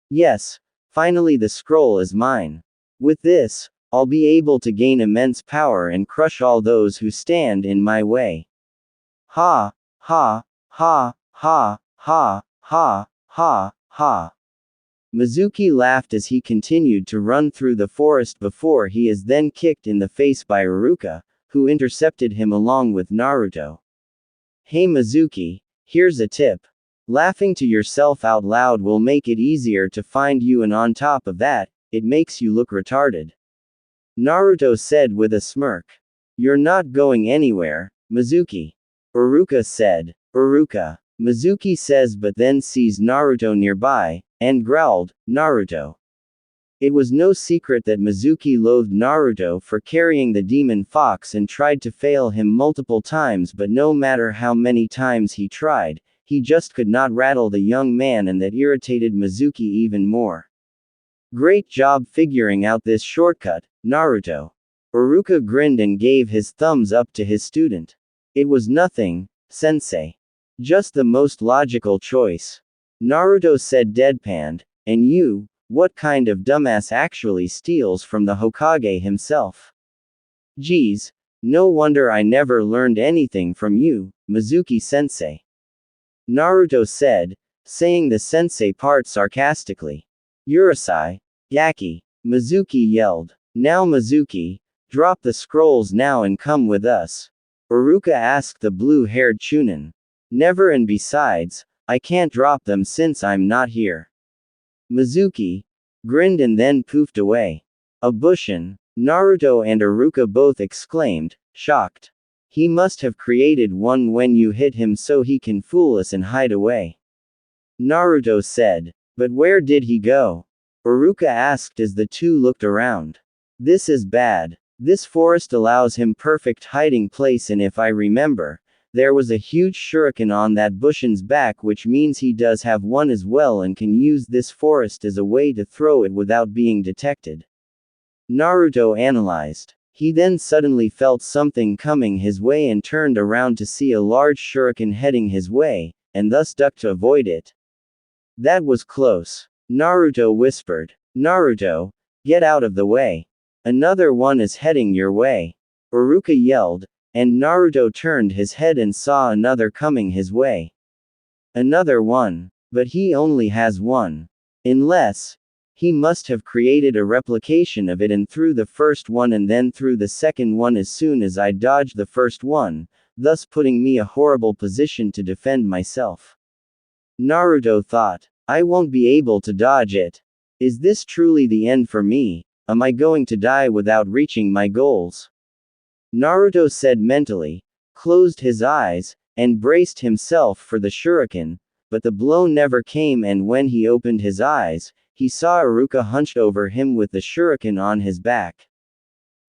Yes, finally the scroll is mine. With this, I'll be able to gain immense power and crush all those who stand in my way. Ha, ha, ha, ha, ha, ha, ha, ha. Mizuki laughed as he continued to run through the forest before he is then kicked in the face by Uruka, who intercepted him along with Naruto. Hey Mizuki, here's a tip. Laughing to yourself out loud will make it easier to find you, and on top of that, it makes you look retarded. Naruto said with a smirk. You're not going anywhere, Mizuki. Uruka said. Uruka. Mizuki says, but then sees Naruto nearby, and growled, Naruto. It was no secret that Mizuki loathed Naruto for carrying the demon fox and tried to fail him multiple times, but no matter how many times he tried, he just could not rattle the young man, and that irritated Mizuki even more. Great job figuring out this shortcut, Naruto. Uruka grinned and gave his thumbs up to his student. It was nothing, sensei. Just the most logical choice. Naruto said deadpanned, and you, what kind of dumbass actually steals from the Hokage himself? Geez, no wonder I never learned anything from you, Mizuki-sensei. Naruto said, saying the sensei part sarcastically. Urusei, Yaki, Mizuki yelled. Now Mizuki, drop the scrolls now and come with us. Uruka asked the blue-haired Chunin. Never, and besides, I can't drop them since I'm not here. Mizuki grinned and then poofed away. A Bushin, Naruto and Uruka both exclaimed, shocked. He must have created one when you hit him so he can fool us and hide away. Naruto said. But where did he go? Uruka asked as the two looked around. This is bad. This forest allows him perfect hiding place, and if I remember, there was a huge shuriken on that Bushin's back, which means he does have one as well and can use this forest as a way to throw it without being detected. Naruto analyzed. He then suddenly felt something coming his way and turned around to see a large shuriken heading his way, and thus ducked to avoid it. That was close. Naruto whispered. Naruto, get out of the way. Another one is heading your way. Uruka yelled, and Naruto turned his head and saw another coming his way. Another one. But he only has one. Unless, he must have created a replication of it and threw the first one and then threw the second one as soon as I dodged the first one, thus putting me a horrible position to defend myself. Naruto thought, I won't be able to dodge it. Is this truly the end for me? Am I going to die without reaching my goals? Naruto said mentally, closed his eyes, and braced himself for the shuriken, but the blow never came, and when he opened his eyes, he saw Uruka hunched over him with the shuriken on his back.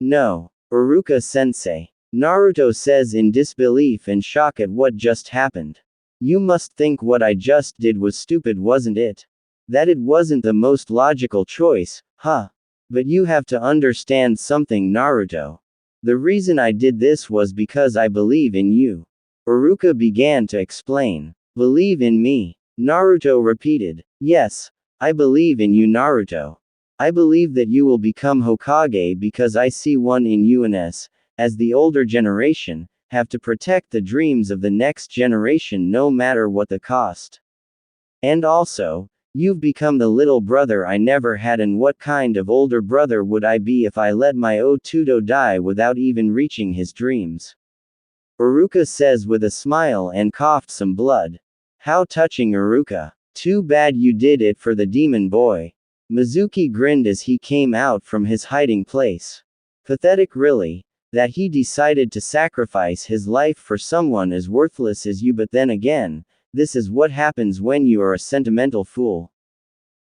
No, Uruka-sensei. Naruto says in disbelief and shock at what just happened. You must think what I just did was stupid, wasn't it? That it wasn't the most logical choice, huh? But you have to understand something, Naruto. The reason I did this was because I believe in you. Iruka began to explain. Believe in me. Naruto repeated. Yes, I believe in you, Naruto. I believe that you will become Hokage because I see one in you and as the older generation, have to protect the dreams of the next generation no matter what the cost. And also, you've become the little brother I never had, and what kind of older brother would I be if I let my Otudo die without even reaching his dreams? Iruka says with a smile and coughed some blood. How touching, Iruka. Too bad you did it for the demon boy. Mizuki grinned as he came out from his hiding place. Pathetic, really, that he decided to sacrifice his life for someone as worthless as you, but then again, this is what happens when you are a sentimental fool.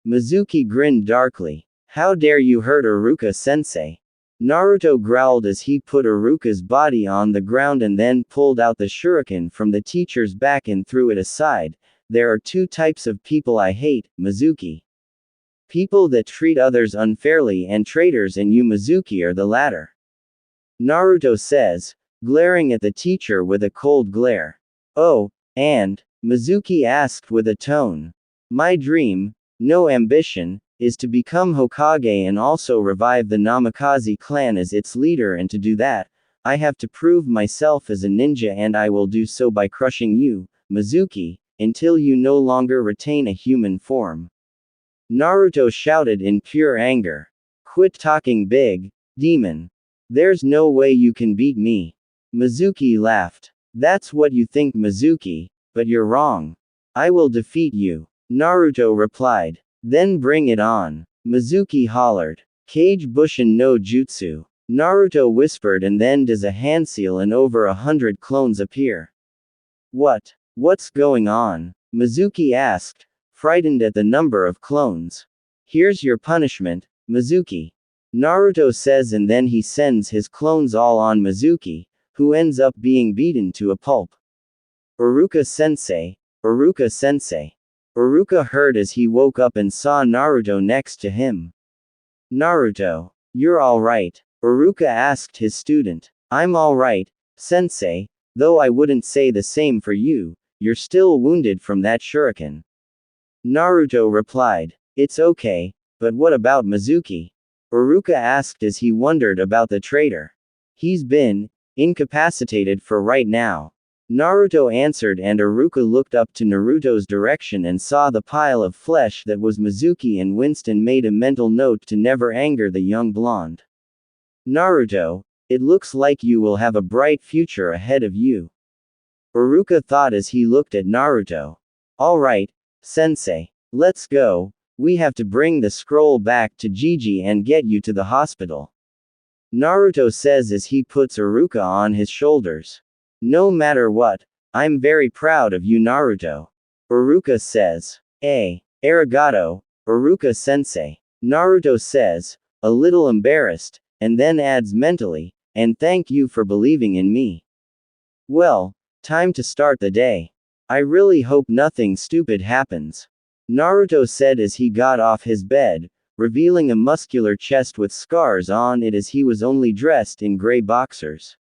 Mizuki grinned darkly. How dare you hurt Iruka-sensei? Naruto growled as he put Iruka's body on the ground and then pulled out the shuriken from the teacher's back and threw it aside. There are two types of people I hate, Mizuki. People that treat others unfairly and traitors, and you, Mizuki, are the latter. Naruto says, glaring at the teacher with a cold glare. Oh, and? Mizuki asked with a tone. My dream, no ambition, is to become Hokage and also revive the Namikaze clan as its leader, and to do that, I have to prove myself as a ninja, and I will do so by crushing you, Mizuki, until you no longer retain a human form. Naruto shouted in pure anger. Quit talking big, demon. There's no way you can beat me. Mizuki laughed. That's what you think, Mizuki, but you're wrong. I will defeat you. Naruto replied. Then bring it on. Mizuki hollered. Kage Bushin no Jutsu. Naruto whispered, and then does a handseal and over 100 clones appear. What's going on? Mizuki asked, frightened at the number of clones. Here's your punishment, Mizuki. Naruto says, and then he sends his clones all on Mizuki, who ends up being beaten to a pulp. Iruka-sensei, Iruka-sensei. Iruka heard as he woke up and saw Naruto next to him. Naruto, you're alright? Iruka asked his student. I'm alright, sensei, though I wouldn't say the same for you, you're still wounded from that shuriken. Naruto replied. It's okay, but what about Mizuki? Iruka asked as he wondered about the traitor. He's been incapacitated for right now. Naruto answered, and Iruka looked up to Naruto's direction and saw the pile of flesh that was Mizuki, and Winston made a mental note to never anger the young blonde. Naruto, it looks like you will have a bright future ahead of you. Iruka thought as he looked at Naruto. Alright, sensei. Let's go. We have to bring the scroll back to Gigi and get you to the hospital. Naruto says as he puts Iruka on his shoulders. No matter what, I'm very proud of you, Naruto. Iruka says. Arigato, Iruka-sensei. Naruto says, a little embarrassed, and then adds mentally, and thank you for believing in me. Well, time to start the day. I really hope nothing stupid happens. Naruto said as he got off his bed, revealing a muscular chest with scars on it as he was only dressed in gray boxers.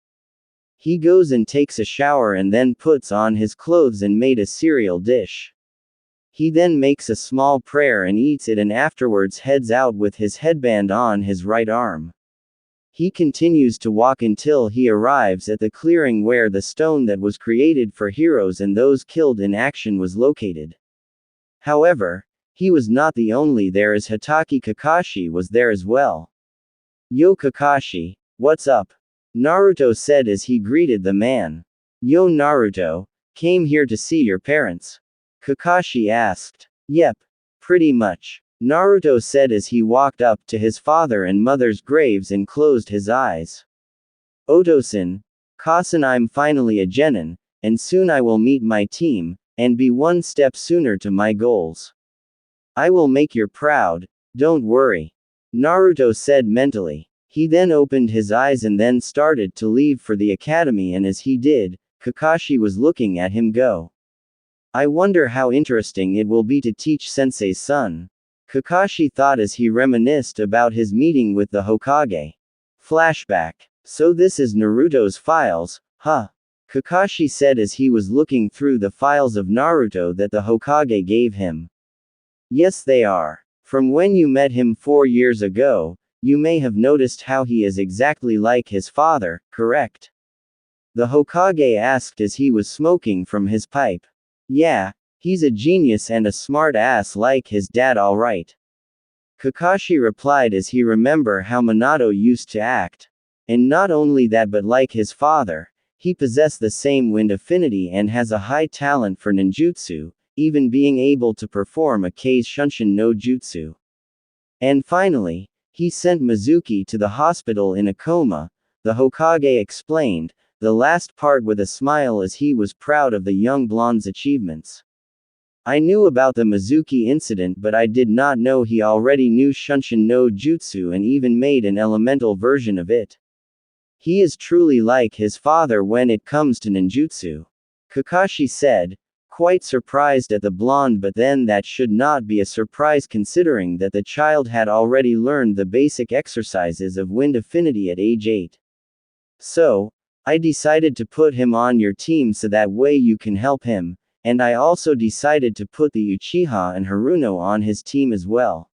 He goes and takes a shower and then puts on his clothes and made a cereal dish. He then makes a small prayer and eats it, and afterwards heads out with his headband on his right arm. He continues to walk until he arrives at the clearing where the stone that was created for heroes and those killed in action was located. However, he was not the only there, as Hatake Kakashi was there as well. Yo Kakashi, what's up? Naruto said as he greeted the man. Yo Naruto, came here to see your parents? Kakashi asked. Yep, pretty much. Naruto said as he walked up to his father and mother's graves and closed his eyes. Otosan, Kasan, I'm finally a genin, and soon I will meet my team, and be one step sooner to my goals. I will make you proud, don't worry. Naruto said mentally. He then opened his eyes and then started to leave for the academy, and as he did, Kakashi was looking at him go. I wonder how interesting it will be to teach Sensei's son. Kakashi thought as he reminisced about his meeting with the Hokage. Flashback. So this is Naruto's files, huh? Kakashi said as he was looking through the files of Naruto that the Hokage gave him. Yes, they are. From when you met him 4 years ago, you may have noticed how he is exactly like his father, correct? The Hokage asked as he was smoking from his pipe. Yeah, he's a genius and a smart ass like his dad, alright. Kakashi replied as he remembered how Minato used to act. And not only that, but like his father, he possessed the same wind affinity and has a high talent for ninjutsu, even being able to perform a Kei's Shunshin no Jutsu. And finally, he sent Mizuki to the hospital in a coma, the Hokage explained, the last part with a smile as he was proud of the young blonde's achievements. I knew about the Mizuki incident, but I did not know he already knew Shunshin no Jutsu and even made an elemental version of it. He is truly like his father when it comes to ninjutsu. Kakashi said, quite surprised at the blonde, but then that should not be a surprise considering that the child had already learned the basic exercises of wind affinity at age 8. So, I decided to put him on your team so that way you can help him, and I also decided to put the Uchiha and Haruno on his team as well.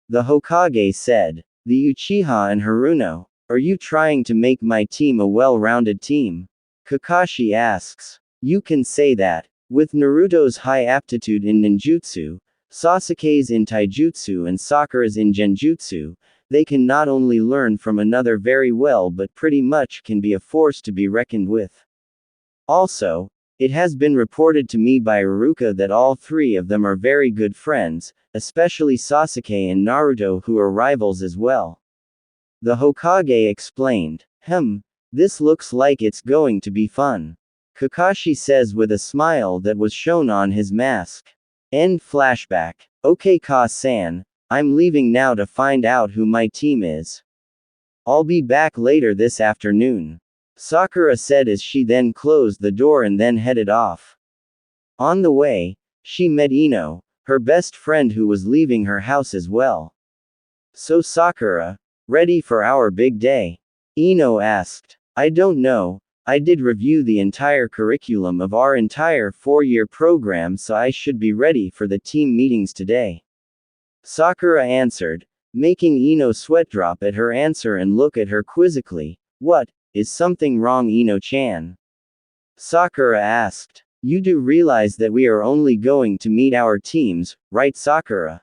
The Hokage said, the Uchiha and Haruno, are you trying to make my team a well-rounded team? Kakashi asks. You can say that. With Naruto's high aptitude in ninjutsu, Sasuke's in taijutsu and Sakura's in genjutsu, they can not only learn from another very well but pretty much can be a force to be reckoned with. Also, it has been reported to me by Iruka that all three of them are very good friends, especially Sasuke and Naruto, who are rivals as well. The Hokage explained. This looks like it's going to be fun. Kakashi says with a smile that was shown on his mask. End flashback. Okay, Ka-san, I'm leaving now to find out who my team is. I'll be back later this afternoon. Sakura said as she then closed the door and then headed off. On the way, she met Ino, her best friend who was leaving her house as well. So Sakura, ready for our big day? Ino asked. I don't know, I did review the entire curriculum of our entire 4-year program, so I should be ready for the team meetings today. Sakura answered, making Ino sweat drop at her answer and look at her quizzically. What, is something wrong, Ino-chan? Sakura asked. You do realize that we are only going to meet our teams, right, Sakura?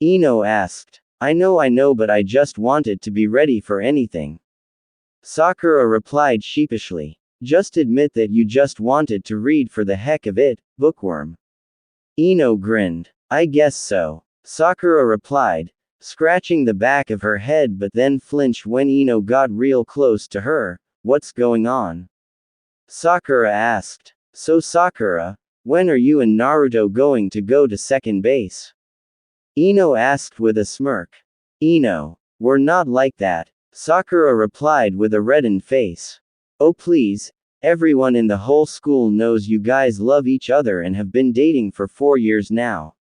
Ino asked. I know, but I just wanted to be ready for anything. Sakura replied sheepishly. Just admit that you just wanted to read for the heck of it, bookworm. Ino grinned. I guess so. Sakura replied, scratching the back of her head, but then flinched when Ino got real close to her. What's going on? Sakura asked. So Sakura, when are you and Naruto going to go to second base? Ino asked with a smirk. Ino, we're not like that, Sakura replied with a reddened face. Oh please, everyone in the whole school knows you guys love each other and have been dating for 4 years now.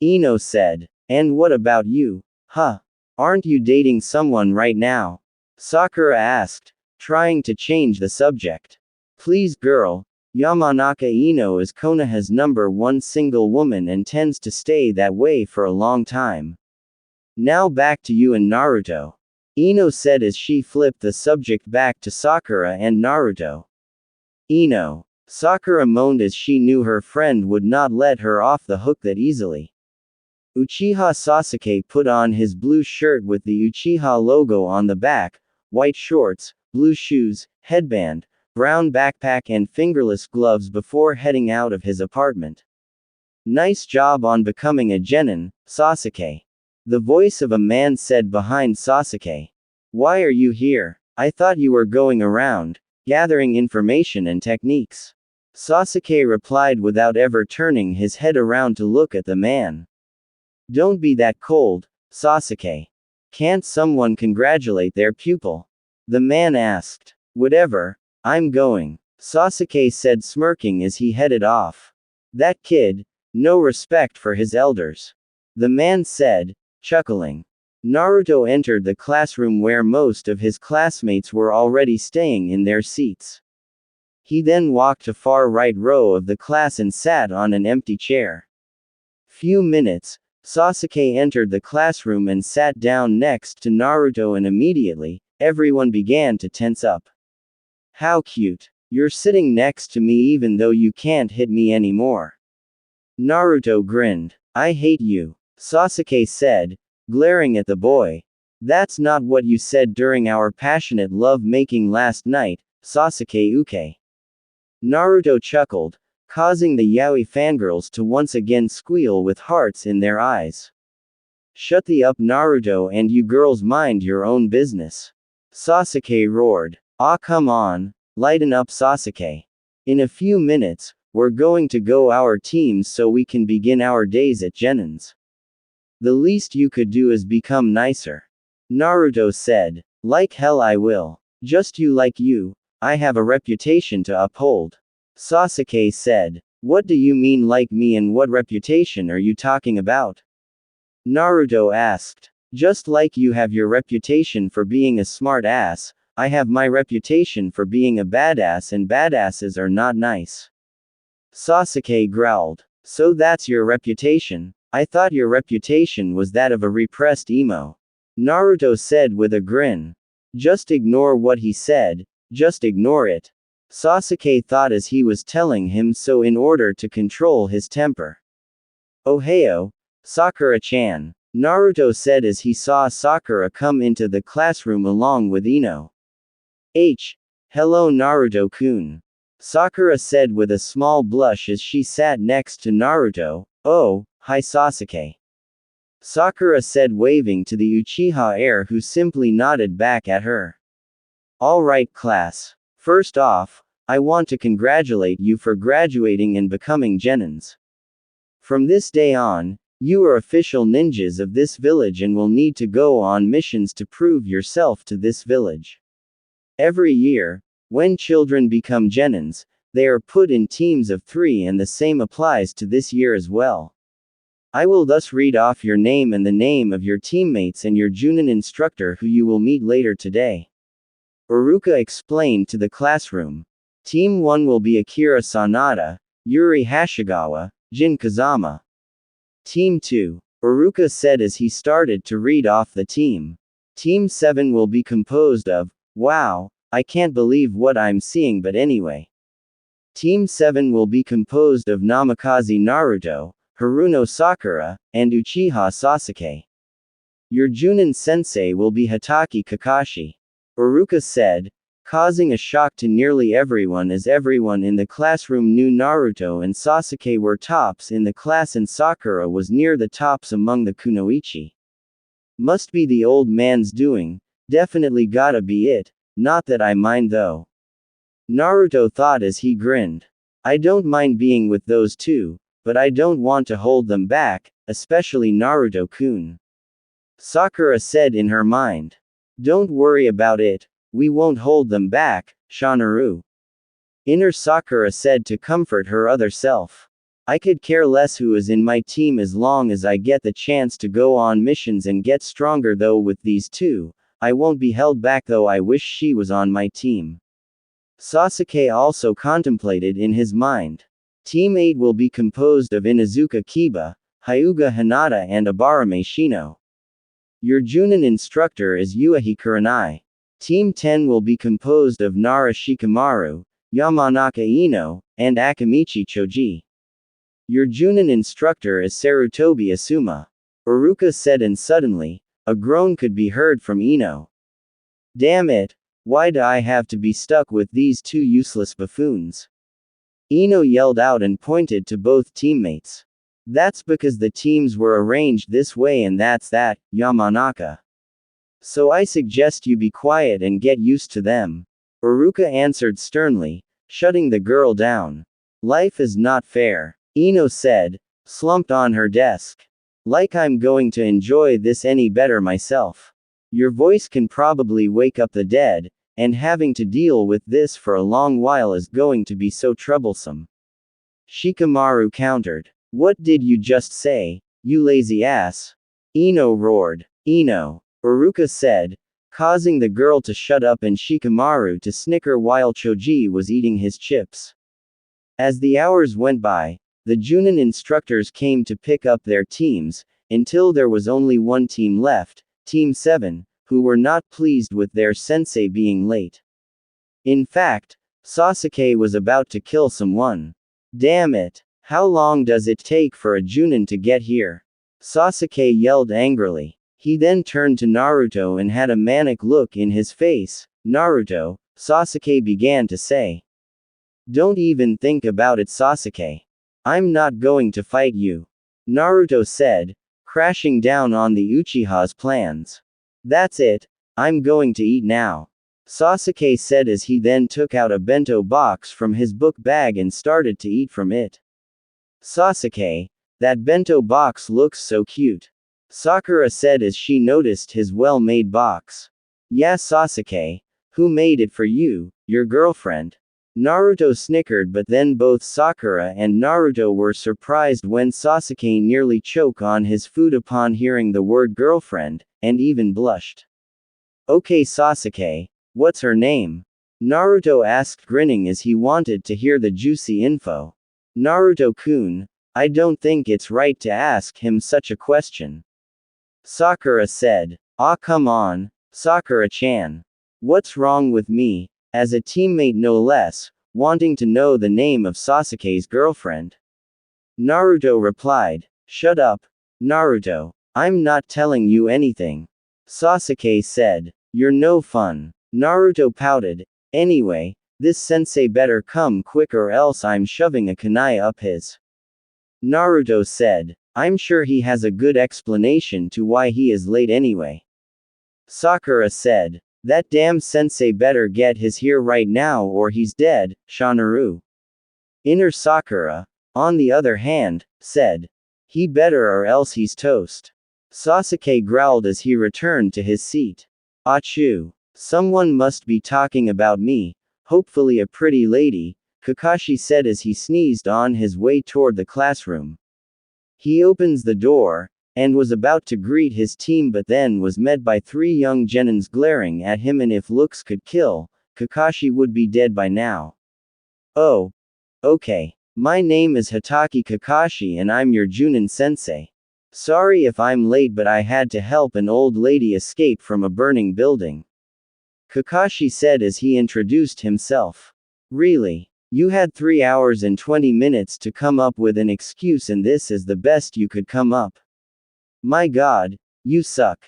Ino said. And what about you? Huh? Aren't you dating someone right now? Sakura asked, trying to change the subject. Please girl, Yamanaka Ino is Konoha's #1 single woman and tends to stay that way for a long time. Now back to you and Naruto. Ino said as she flipped the subject back to Sakura and Naruto. Ino. Sakura moaned as she knew her friend would not let her off the hook that easily. Uchiha Sasuke put on his blue shirt with the Uchiha logo on the back, white shorts, blue shoes, headband, brown backpack and fingerless gloves before heading out of his apartment. Nice job on becoming a genin, Sasuke. The voice of a man said behind Sasuke. Why are you here? I thought you were going around, gathering information and techniques. Sasuke replied without ever turning his head around to look at the man. Don't be that cold, Sasuke. Can't someone congratulate their pupil? The man asked. Whatever, I'm going, Sasuke said smirking as he headed off. That kid, no respect for his elders. The man said, chuckling. Naruto entered the classroom where most of his classmates were already staying in their seats. He then walked to far right row of the class and sat on an empty chair. Few minutes, Sasuke entered the classroom and sat down next to Naruto, and immediately, everyone began to tense up. How cute. You're sitting next to me even though you can't hit me anymore. Naruto grinned. I hate you, Sasuke said, glaring at the boy. That's not what you said during our passionate love-making last night, Sasuke Uke. Naruto chuckled, causing the yaoi fangirls to once again squeal with hearts in their eyes. Shut the up, Naruto, and you girls mind your own business. Sasuke roared. Ah, come on, lighten up, Sasuke. In a few minutes, we're going to go our teams so we can begin our days at Genin's. The least you could do is become nicer. Naruto said. Like hell I will. Just you, like you, I have a reputation to uphold. Sasuke said. What do you mean like me, and what reputation are you talking about? Naruto asked. Just like you have your reputation for being a smart ass, I have my reputation for being a badass, and badasses are not nice. Sasuke growled. So that's your reputation? I thought your reputation was that of a repressed emo. Naruto said with a grin. Just ignore what he said, just ignore it. Sasuke thought as he was telling him so in order to control his temper. Ohio, Sakura-chan, Naruto said as he saw Sakura come into the classroom along with Ino. Hello Naruto-kun. Sakura said with a small blush as she sat next to Naruto. Oh, hi Sasuke. Sakura said, waving to the Uchiha heir, who simply nodded back at her. Alright class. First off, I want to congratulate you for graduating and becoming Genins. From this day on, you are official ninjas of this village and will need to go on missions to prove yourself to this village. Every year, when children become Genins, they are put in teams of 3, and the same applies to this year as well. I will thus read off your name and the name of your teammates and your Junin instructor who you will meet later today. Uruka explained to the classroom. Team 1 will be Akira Sanada, Yuri Hashigawa, Jin Kazama. Team 2, Uruka said as he started to read off the team. Team 7 will be composed of, wow, I can't believe what I'm seeing, but anyway. Team 7 will be composed of Namikaze Naruto, Haruno Sakura, and Uchiha Sasuke. Your Junin sensei will be Hatake Kakashi. Uruka said, causing a shock to nearly everyone as everyone in the classroom knew Naruto and Sasuke were tops in the class and Sakura was near the tops among the kunoichi. Must be the old man's doing, definitely gotta be it, not that I mind though. Naruto thought as he grinned. I don't mind being with those two, but I don't want to hold them back, especially Naruto-kun. Sakura said in her mind. Don't worry about it, we won't hold them back, Shanaru. Inner Sakura said to comfort her other self. I could care less who is in my team as long as I get the chance to go on missions and get stronger, though with these two, I won't be held back, though I wish she was on my team. Sasuke also contemplated in his mind. Team 8 will be composed of Inuzuka Kiba, Hyuga Hinata and Abarame Shino. Your Junin instructor is Yuahi Kurenai. Team 10 will be composed of Nara Shikamaru, Yamanaka Ino, and Akamichi Choji. Your Junin instructor is Sarutobi Asuma. Uruka said, and suddenly, a groan could be heard from Ino. Damn it, why do I have to be stuck with these two useless buffoons? Ino yelled out and pointed to both teammates. That's because the teams were arranged this way, and that's that, Yamanaka. So I suggest you be quiet and get used to them. Uruka answered sternly, shutting the girl down. Life is not fair, Ino said, slumped on her desk. Like I'm going to enjoy this any better myself. Your voice can probably wake up the dead, and having to deal with this for a long while is going to be so troublesome. Shikamaru countered. What did you just say, you lazy ass? Ino roared. Ino, Uruka said, causing the girl to shut up and Shikamaru to snicker while Choji was eating his chips. As the hours went by, the Junin instructors came to pick up their teams, until there was only one team left, Team 7, who were not pleased with their sensei being late. In fact, Sasuke was about to kill someone. Damn it! How long does it take for a Junin to get here? Sasuke yelled angrily. He then turned to Naruto and had a manic look in his face. Naruto, Sasuke began to say. Don't even think about it, Sasuke. I'm not going to fight you. Naruto said, crashing down on the Uchiha's plans. That's it, I'm going to eat now. Sasuke said as he then took out a bento box from his book bag and started to eat from it. Sasuke, that bento box looks so cute. Sakura said as she noticed his well-made box. Yeah, Sasuke. Who made it for you, your girlfriend? Naruto snickered, but then both Sakura and Naruto were surprised when Sasuke nearly choked on his food upon hearing the word girlfriend, and even blushed. Okay, Sasuke, what's her name? Naruto asked, grinning as he wanted to hear the juicy info. Naruto-kun, I don't think it's right to ask him such a question. Sakura said. Ah, come on, Sakura-chan. What's wrong with me, as a teammate no less, wanting to know the name of Sasuke's girlfriend? Naruto replied. Shut up, Naruto. I'm not telling you anything. Sasuke said. You're no fun. Naruto pouted. Anyway, this sensei better come quick or else I'm shoving a kunai up his. Naruto said. I'm sure he has a good explanation to why he is late anyway. Sakura said. That damn sensei better get his here right now or he's dead, Shanaru. Inner Sakura, on the other hand, said. He better or else he's toast. Sasuke growled as he returned to his seat. Achoo. Someone must be talking about me, hopefully a pretty lady, Kakashi said as he sneezed on his way toward the classroom. He opens the door, and was about to greet his team but then was met by three young genins glaring at him, and if looks could kill, Kakashi would be dead by now. Oh. Okay. My name is Hitaki Kakashi and I'm your Junin sensei. Sorry if I'm late, but I had to help an old lady escape from a burning building. Kakashi said as he introduced himself. Really? You had 3 hours and 20 minutes to come up with an excuse and this is the best you could come up. My god, you suck.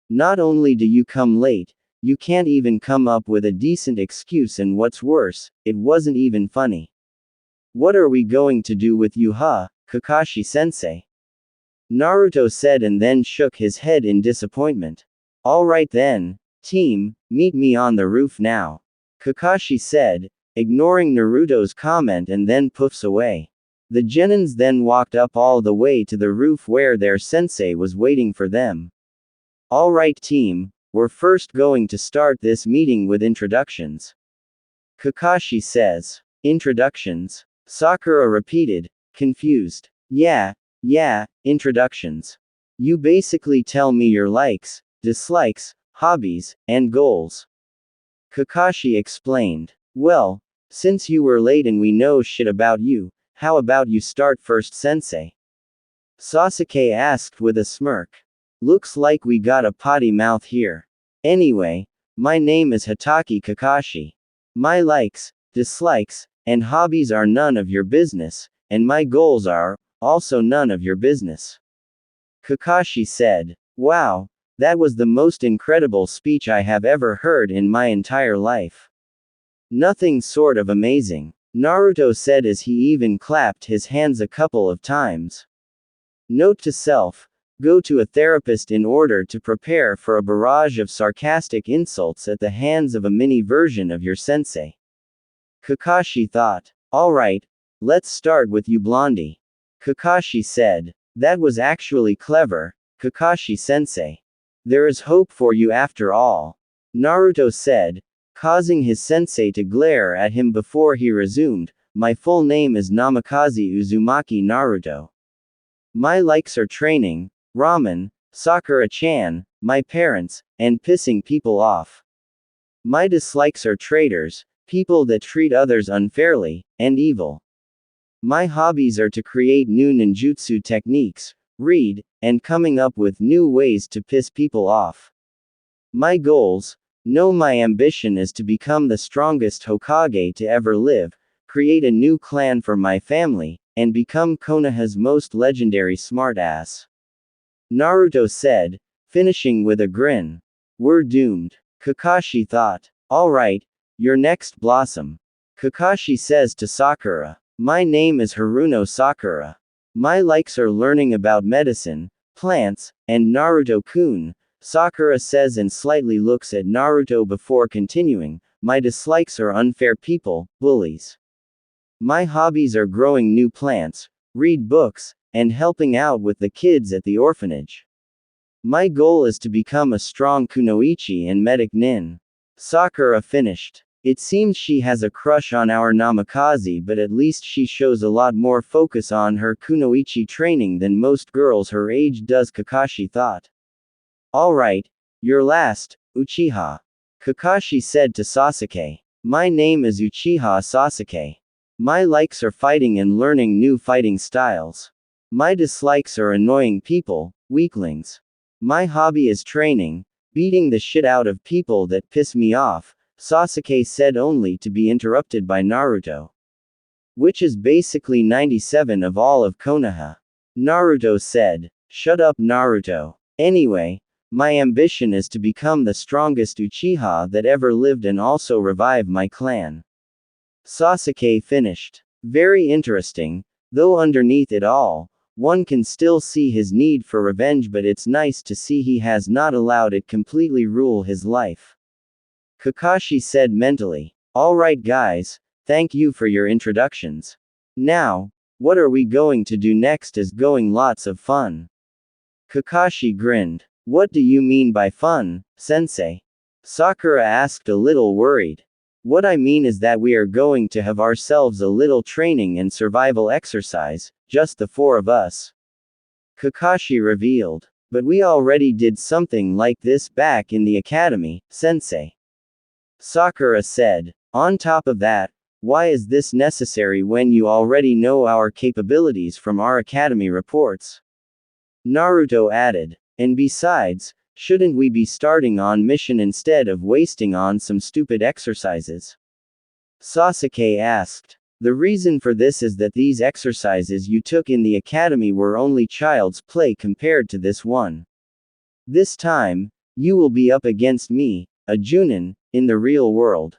Not only do you come late, you can't even come up with a decent excuse, and what's worse, it wasn't even funny. What are we going to do with you, huh, Kakashi-sensei? Naruto said and then shook his head in disappointment. Alright then, team, meet me on the roof now. Kakashi said, ignoring Naruto's comment, and then poofs away. The genins then walked up all the way to the roof where their sensei was waiting for them. Alright team, we're first going to start this meeting with introductions. Kakashi says. Introductions? Sakura repeated, confused. Yeah, introductions. You basically tell me your likes, dislikes, hobbies, and goals. Kakashi explained. Well, since you were late and we know shit about you, how about you start first, sensei? Sasuke asked with a smirk. Looks like we got a potty mouth here. Anyway, my name is Hitaki Kakashi. My likes, dislikes, and hobbies are none of your business, and my goals are also none of your business. Kakashi said. Wow, that was the most incredible speech I have ever heard in my entire life. Nothing sort of amazing, Naruto said as he even clapped his hands a couple of times. Note to self, go to a therapist in order to prepare for a barrage of sarcastic insults at the hands of a mini version of your sensei. Kakashi thought. Alright, let's start with you, Blondie. Kakashi said. That was actually clever, Kakashi-sensei. There is hope for you after all. Naruto said, causing his sensei to glare at him before he resumed. My full name is Namikaze Uzumaki Naruto. My likes are training, ramen, Sakura-chan, my parents, and pissing people off. My dislikes are traitors, people that treat others unfairly, and evil. My hobbies are to create new ninjutsu techniques, read, and coming up with new ways to piss people off. My goals, no, my ambition is to become the strongest Hokage to ever live, create a new clan for my family, and become Konoha's most legendary smartass. Naruto said, finishing with a grin. We're doomed. Kakashi thought. Alright, your next blossom. Kakashi says to Sakura. My name is Haruno Sakura. My likes are learning about medicine, plants, and Naruto-kun, Sakura says and slightly looks at Naruto before continuing. My dislikes are unfair people, bullies. My hobbies are growing new plants, read books, and helping out with the kids at the orphanage. My goal is to become a strong kunoichi and medic nin. Sakura finished. It seems she has a crush on our Namikaze, but at least she shows a lot more focus on her kunoichi training than most girls her age does, Kakashi thought. Alright, you're last, Uchiha. Kakashi said to Sasuke. My name is Uchiha Sasuke. My likes are fighting and learning new fighting styles. My dislikes are annoying people, weaklings. My hobby is training, beating the shit out of people that piss me off, Sasuke said, only to be interrupted by Naruto. Which is basically 97 of all of Konoha. Naruto said. Shut up, Naruto. Anyway, my ambition is to become the strongest Uchiha that ever lived and also revive my clan. Sasuke finished. Very interesting, though underneath it all, one can still see his need for revenge, but it's nice to see he has not allowed it completely rule his life. Kakashi said mentally. Alright guys, thank you for your introductions. Now, what are we going to do next is going lots of fun. Kakashi grinned. What do you mean by fun, sensei? Sakura asked a little worried. What I mean is that we are going to have ourselves a little training and survival exercise, just the four of us. Kakashi revealed. But we already did something like this back in the academy, sensei. Sakura said. On top of that, why is this necessary when you already know our capabilities from our academy reports? Naruto added. And besides, shouldn't we be starting on mission instead of wasting on some stupid exercises? Sasuke asked. The reason for this is that these exercises you took in the academy were only child's play compared to this one. This time, you will be up against me, a Junin, in the real world.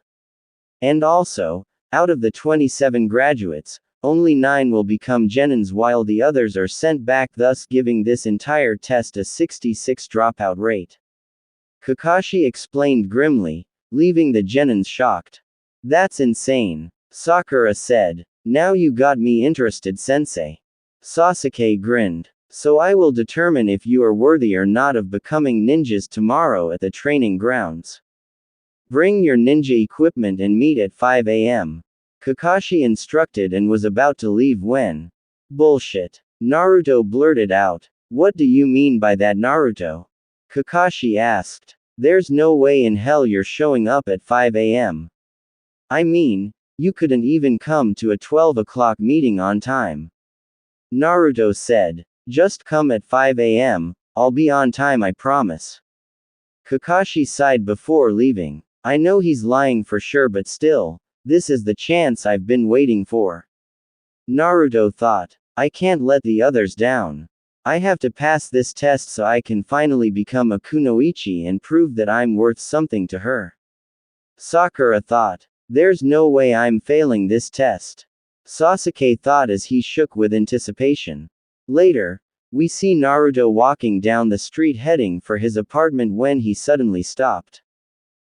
And also, out of the 27 graduates, only 9 will become Genins while the others are sent back, thus giving this entire test a 66 dropout rate. Kakashi explained grimly, leaving the Genins shocked. That's insane. Sakura said. Now you got me interested, sensei. Sasuke grinned. So I will determine if you are worthy or not of becoming ninjas tomorrow at the training grounds. Bring your ninja equipment and meet at 5 a.m. Kakashi instructed and was about to leave when. Bullshit. Naruto blurted out. What do you mean by that, Naruto? Kakashi asked. There's no way in hell you're showing up at 5 a.m. I mean, you couldn't even come to a 12 o'clock meeting on time. Naruto said. Just come at 5 a.m., I'll be on time, I promise. Kakashi sighed before leaving. I know he's lying for sure, but still, this is the chance I've been waiting for. Naruto thought. I can't let the others down. I have to pass this test so I can finally become a kunoichi and prove that I'm worth something to her. Sakura thought. There's no way I'm failing this test. Sasuke thought as he shook with anticipation. Later, we see Naruto walking down the street heading for his apartment when he suddenly stopped.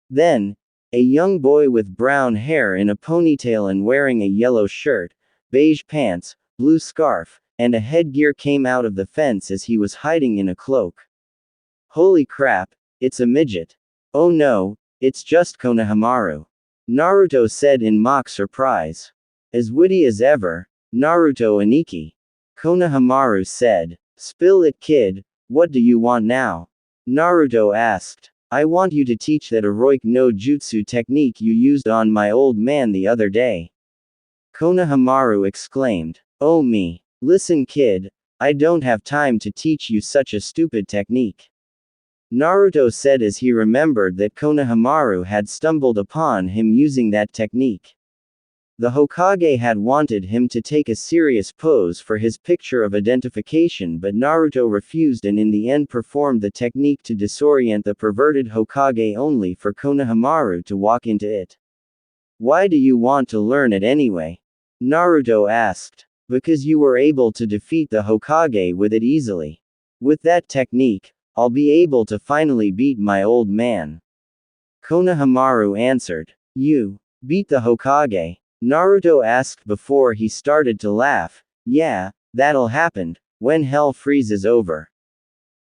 Then, a young boy with brown hair in a ponytail and wearing a yellow shirt, beige pants, blue scarf, and a headgear came out of the fence as he was hiding in a cloak. Holy crap, it's a midget. Oh no, it's just Konohamaru. Naruto said in mock surprise. As witty as ever, Naruto Aniki. Konohamaru said. Spill it, kid, what do you want now? Naruto asked. I want you to teach that heroic no jutsu technique you used on my old man the other day. Konohamaru exclaimed. Oh me. Listen kid, I don't have time to teach you such a stupid technique. Naruto said as he remembered that Konohamaru had stumbled upon him using that technique. The Hokage had wanted him to take a serious pose for his picture of identification, but Naruto refused and in the end performed the technique to disorient the perverted Hokage only for Konohamaru to walk into it. Why do you want to learn it anyway? Naruto asked. Because you were able to defeat the Hokage with it easily. With that technique, I'll be able to finally beat my old man. Konohamaru answered. You beat the Hokage? Naruto asked before he started to laugh. Yeah, that'll happen, when hell freezes over.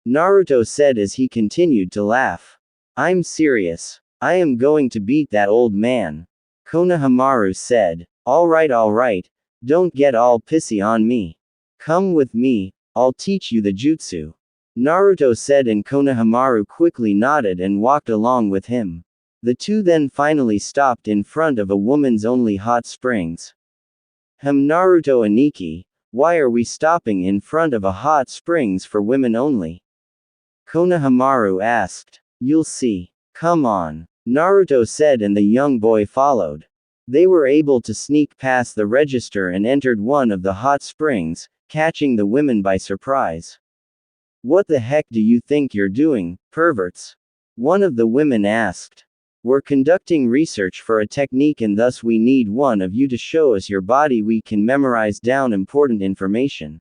Naruto said as he continued to laugh. I'm serious. I am going to beat that old man. Konohamaru said. Alright, don't get all pissy on me. Come with me, I'll teach you the jutsu. Naruto said and Konohamaru quickly nodded and walked along with him. The two then finally stopped in front of a woman's only hot springs. Naruto Aniki, why are we stopping in front of a hot springs for women only? Konohamaru asked. You'll see. Come on. Naruto said and the young boy followed. They were able to sneak past the register and entered one of the hot springs, catching the women by surprise. What the heck do you think you're doing, perverts? One of the women asked. We're conducting research for a technique and thus we need one of you to show us your body we can memorize down important information.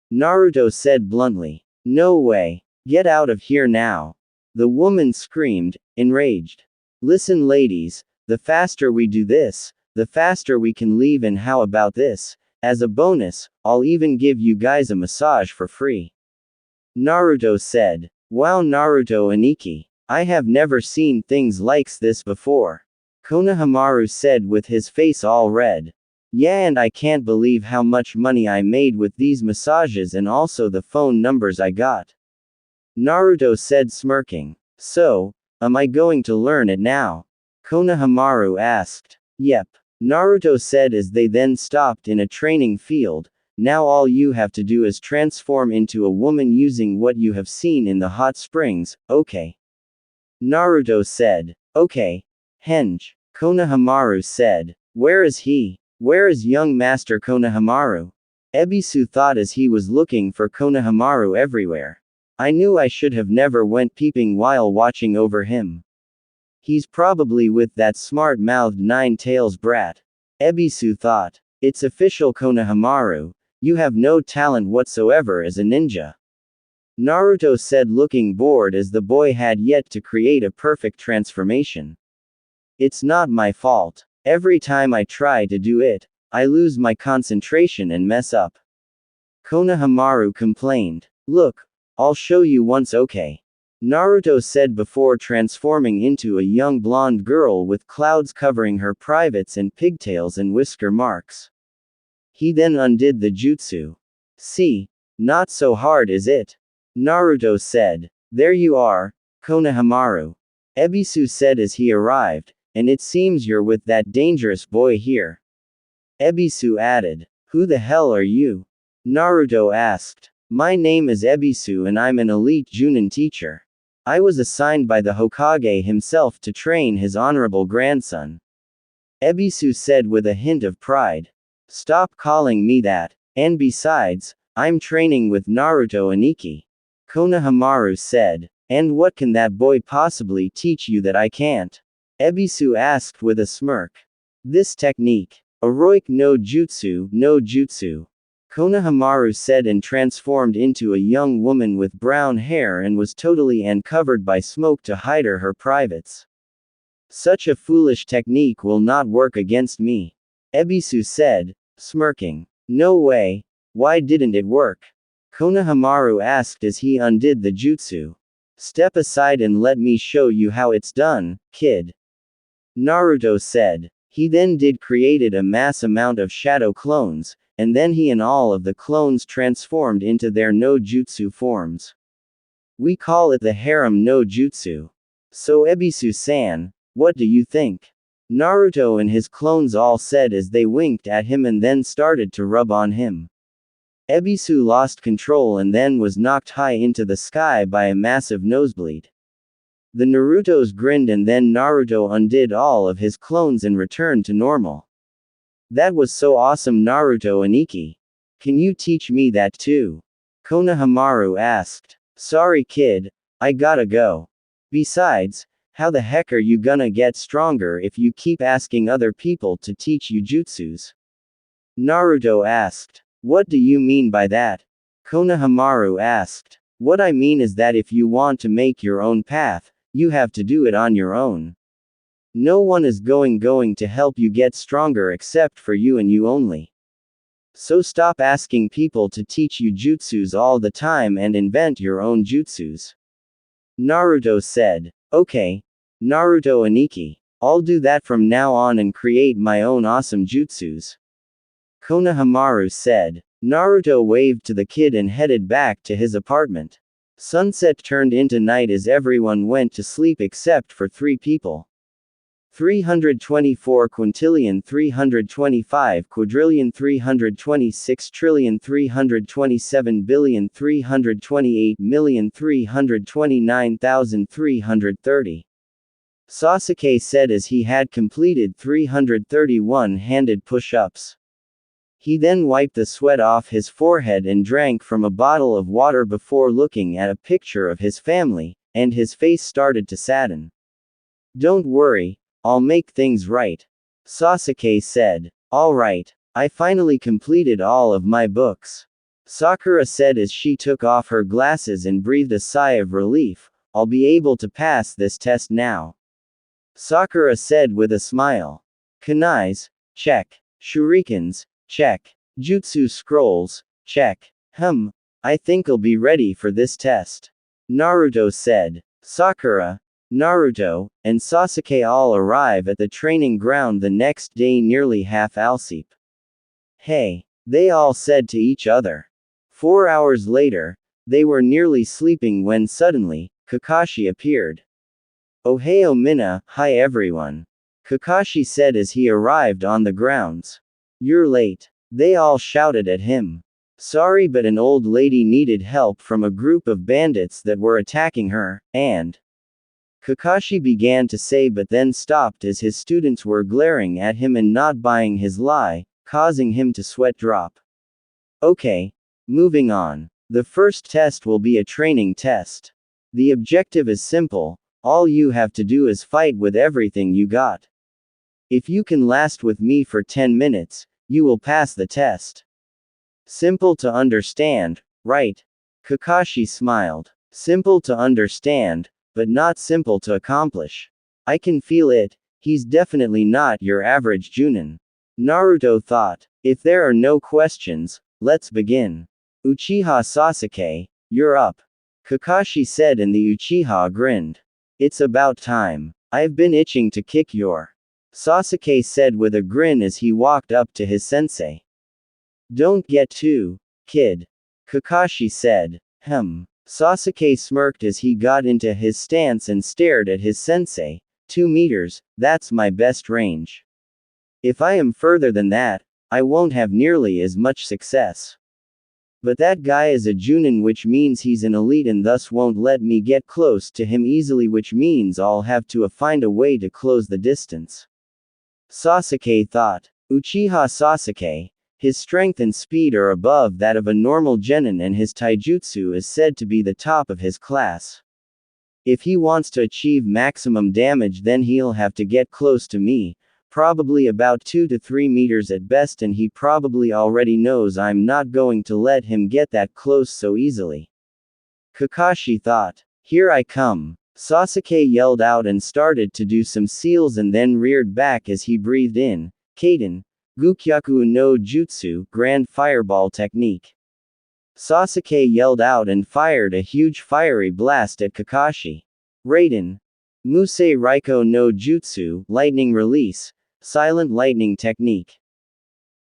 Naruto said bluntly. No way. Get out of here now. The woman screamed, enraged. Listen ladies, the faster we do this, the faster we can leave and how about this? As a bonus, I'll even give you guys a massage for free. Naruto said. Wow Naruto Aniki. I have never seen things like this before. Konohamaru said with his face all red. Yeah and I can't believe how much money I made with these massages and also the phone numbers I got. Naruto said smirking. So, am I going to learn it now? Konohamaru asked. Yep. Naruto said as they then stopped in a training field. Now all you have to do is transform into a woman using what you have seen in the hot springs, okay? Naruto said. Okay. Henge. Konohamaru said. Where is he? Where is young master Konohamaru? Ebisu thought as he was looking for Konohamaru everywhere. I knew I should have never went peeping while watching over him. He's probably with that smart-mouthed nine-tails brat. Ebisu thought. It's official Konohamaru. You have no talent whatsoever as a ninja. Naruto said looking bored as the boy had yet to create a perfect transformation. It's not my fault. Every time I try to do it, I lose my concentration and mess up. Konohamaru complained. Look, I'll show you once okay? Naruto said before transforming into a young blonde girl with clouds covering her privates and pigtails and whisker marks. He then undid the jutsu. See? Not so hard is it? Naruto said. There you are, Konohamaru. Ebisu said as he arrived, and it seems you're with that dangerous boy here. Ebisu added. Who the hell are you? Naruto asked. My name is Ebisu and I'm an elite Junin teacher. I was assigned by the Hokage himself to train his honorable grandson. Ebisu said with a hint of pride. Stop calling me that, and besides, I'm training with Naruto Aniki. Konohamaru said. And what can that boy possibly teach you that I can't? Ebisu asked with a smirk. This technique. Heroic no jutsu, no jutsu. Konohamaru said and transformed into a young woman with brown hair and was totally uncovered by smoke to hide her privates. Such a foolish technique will not work against me. Ebisu said, smirking. No way. Why didn't it work? Konohamaru asked as he undid the jutsu. Step aside and let me show you how it's done, kid. Naruto said. He then created a mass amount of shadow clones, and then he and all of the clones transformed into their no jutsu forms. We call it the Harem no jutsu. So Ebisu-san, what do you think? Naruto and his clones all said as they winked at him and then started to rub on him. Ebisu lost control and then was knocked high into the sky by a massive nosebleed. The Narutos grinned and then Naruto undid all of his clones and returned to normal. That was so awesome, Naruto and Ikki. Can you teach me that too? Konohamaru asked. Sorry kid, I gotta go. Besides, how the heck are you gonna get stronger if you keep asking other people to teach you jutsus? Naruto asked. What do you mean by that? Konohamaru asked. What I mean is that if you want to make your own path, you have to do it on your own. No one is going to help you get stronger except for you and you only. So stop asking people to teach you jutsus all the time and invent your own jutsus. Naruto said. Okay. Naruto and Ikki. I'll do that from now on and create my own awesome jutsus. Konohamaru said. Naruto waved to the kid and headed back to his apartment. Sunset turned into night as everyone went to sleep except for 3 people. 324 quintillion 325 quadrillion 326 trillion 327 billion 328 million 329,330. Sasuke said as he had completed 331 handed push-ups. He then wiped the sweat off his forehead and drank from a bottle of water before looking at a picture of his family, and his face started to sadden. Don't worry, I'll make things right. Sasuke said. Alright, I finally completed all of my books. Sakura said as she took off her glasses and breathed a sigh of relief, I'll be able to pass this test now. Sakura said with a smile. Kunais, check. Shurikens, check. Jutsu scrolls, check. I think I'll be ready for this test. Naruto said. Sakura, Naruto, and Sasuke all arrive at the training ground the next day nearly half asleep. Hey, they all said to each other. 4 hours later, they were nearly sleeping when suddenly, Kakashi appeared. Ohio Mina, hi everyone. Kakashi said as he arrived on the grounds. You're late. They all shouted at him. Sorry, but an old lady needed help from a group of bandits that were attacking her, and Kakashi began to say but then stopped as his students were glaring at him and not buying his lie, causing him to sweat drop. Okay. Moving on. The first test will be a training test. The objective is simple, all you have to do is fight with everything you got. If you can last with me for 10 minutes, you will pass the test. Simple to understand, right? Kakashi smiled. Simple to understand, but not simple to accomplish. I can feel it, he's definitely not your average Junin. Naruto thought. If there are no questions, let's begin. Uchiha Sasuke, you're up. Kakashi said and the Uchiha grinned. It's about time. I've been itching to kick your. Sasuke said with a grin as he walked up to his sensei. Don't get too, kid. Kakashi said. Sasuke smirked as he got into his stance and stared at his sensei. 2 meters, that's my best range. If I am further than that, I won't have nearly as much success. But that guy is a Junin, which means he's an elite and thus won't let me get close to him easily, which means I'll have to find a way to close the distance. Sasuke thought. Uchiha Sasuke. His strength and speed are above that of a normal genin and his taijutsu is said to be the top of his class. If he wants to achieve maximum damage, then he'll have to get close to me, probably about 2 to 3 meters at best, and he probably already knows I'm not going to let him get that close so easily. Kakashi thought. Here I come. Sasuke yelled out and started to do some seals and then reared back as he breathed in. Kaden. Gukyaku no Jutsu, Grand Fireball Technique. Sasuke yelled out and fired a huge fiery blast at Kakashi. Raiden. Musei Raiko no Jutsu, Lightning Release, Silent Lightning Technique.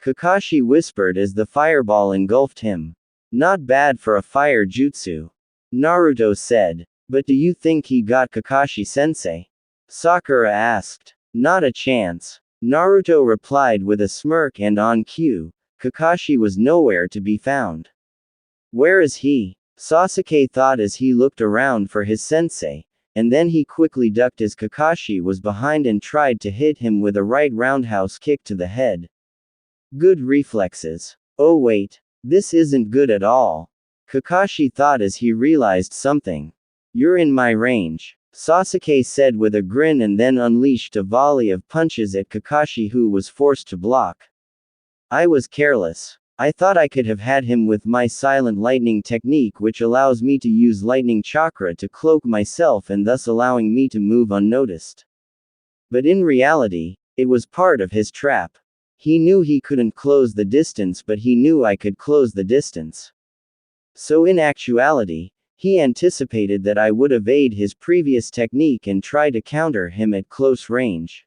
Kakashi whispered as the fireball engulfed him. Not bad for a fire jutsu. Naruto said. But do you think he got Kakashi-sensei? Sakura asked. Not a chance. Naruto replied with a smirk, and on cue, Kakashi was nowhere to be found. Where is he? Sasuke thought as he looked around for his sensei, and then he quickly ducked as Kakashi was behind and tried to hit him with a right roundhouse kick to the head. Good reflexes. Oh wait. This isn't good at all. Kakashi thought as he realized something. You're in my range, Sasuke said with a grin, and then unleashed a volley of punches at Kakashi, who was forced to block. I was careless. I thought I could have had him with my silent lightning technique, which allows me to use lightning chakra to cloak myself and thus allowing me to move unnoticed. But in reality, it was part of his trap. He knew he couldn't close the distance, but he knew I could close the distance. So in actuality, he anticipated that I would evade his previous technique and try to counter him at close range.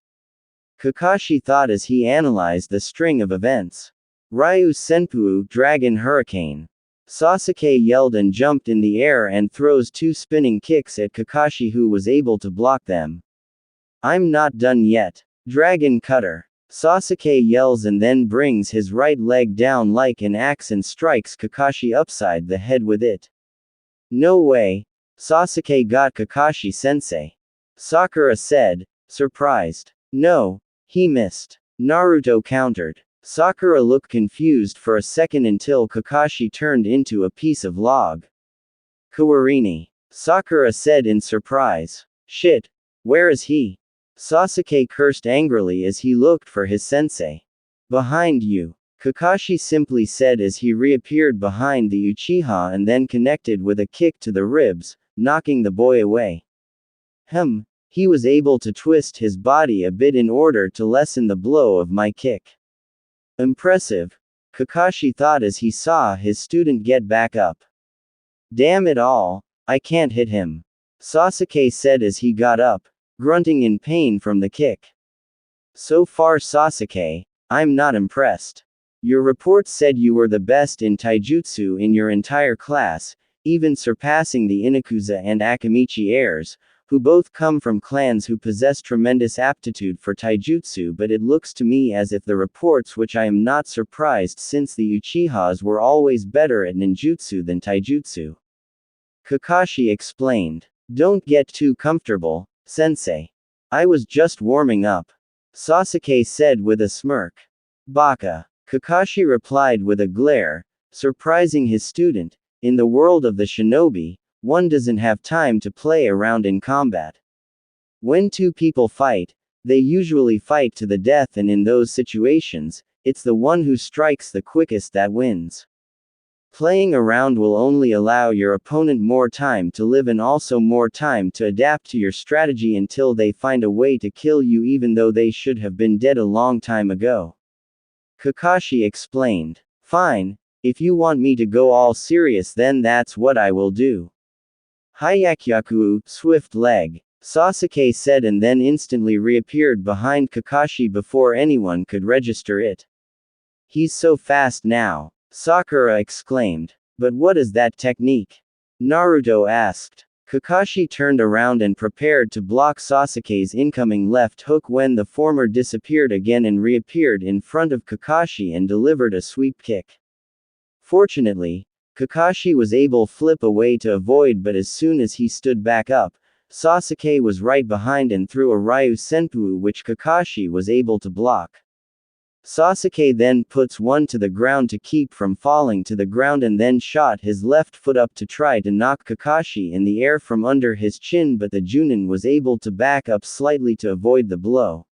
Kakashi thought as he analyzed the string of events. Ryu Senpuu, Dragon Hurricane. Sasuke yelled and jumped in the air and throws two spinning kicks at Kakashi, who was able to block them. I'm not done yet. Dragon Cutter. Sasuke yells and then brings his right leg down like an axe and strikes Kakashi upside the head with it. No way. Sasuke got Kakashi-sensei. Sakura said, surprised. No. He missed. Naruto countered. Sakura looked confused for a second until Kakashi turned into a piece of log. Kawarini. Sakura said in surprise. Shit. Where is he? Sasuke cursed angrily as he looked for his sensei. Behind you. Kakashi simply said as he reappeared behind the Uchiha and then connected with a kick to the ribs, knocking the boy away. He was able to twist his body a bit in order to lessen the blow of my kick. Impressive. Kakashi thought as he saw his student get back up. Damn it all, I can't hit him. Sasuke said as he got up, grunting in pain from the kick. So far, Sasuke, I'm not impressed. Your report said you were the best in taijutsu in your entire class, even surpassing the Inakusa and Akamichi heirs, who both come from clans who possess tremendous aptitude for taijutsu, but it looks to me as if the reports, which I am not surprised since the Uchihas were always better at ninjutsu than taijutsu. Kakashi explained. Don't get too comfortable, sensei. I was just warming up. Sasuke said with a smirk. Baka. Kakashi replied with a glare, surprising his student. In the world of the shinobi, one doesn't have time to play around in combat. When two people fight, they usually fight to the death, and in those situations, it's the one who strikes the quickest that wins. Playing around will only allow your opponent more time to live and also more time to adapt to your strategy until they find a way to kill you, even though they should have been dead a long time ago. Kakashi explained. Fine, if you want me to go all serious, then that's what I will do. Hyakyaku, swift leg, Sasuke said, and then instantly reappeared behind Kakashi before anyone could register it. He's so fast now, Sakura exclaimed. But what is that technique? Naruto asked. Kakashi turned around and prepared to block Sasuke's incoming left hook when the former disappeared again and reappeared in front of Kakashi and delivered a sweep kick. Fortunately, Kakashi was able to flip away to avoid, but as soon as he stood back up, Sasuke was right behind and threw a Ryu Senpuu, which Kakashi was able to block. Sasuke then puts one to the ground to keep from falling to the ground and then shot his left foot up to try to knock Kakashi in the air from under his chin, but the Junin was able to back up slightly to avoid the blow.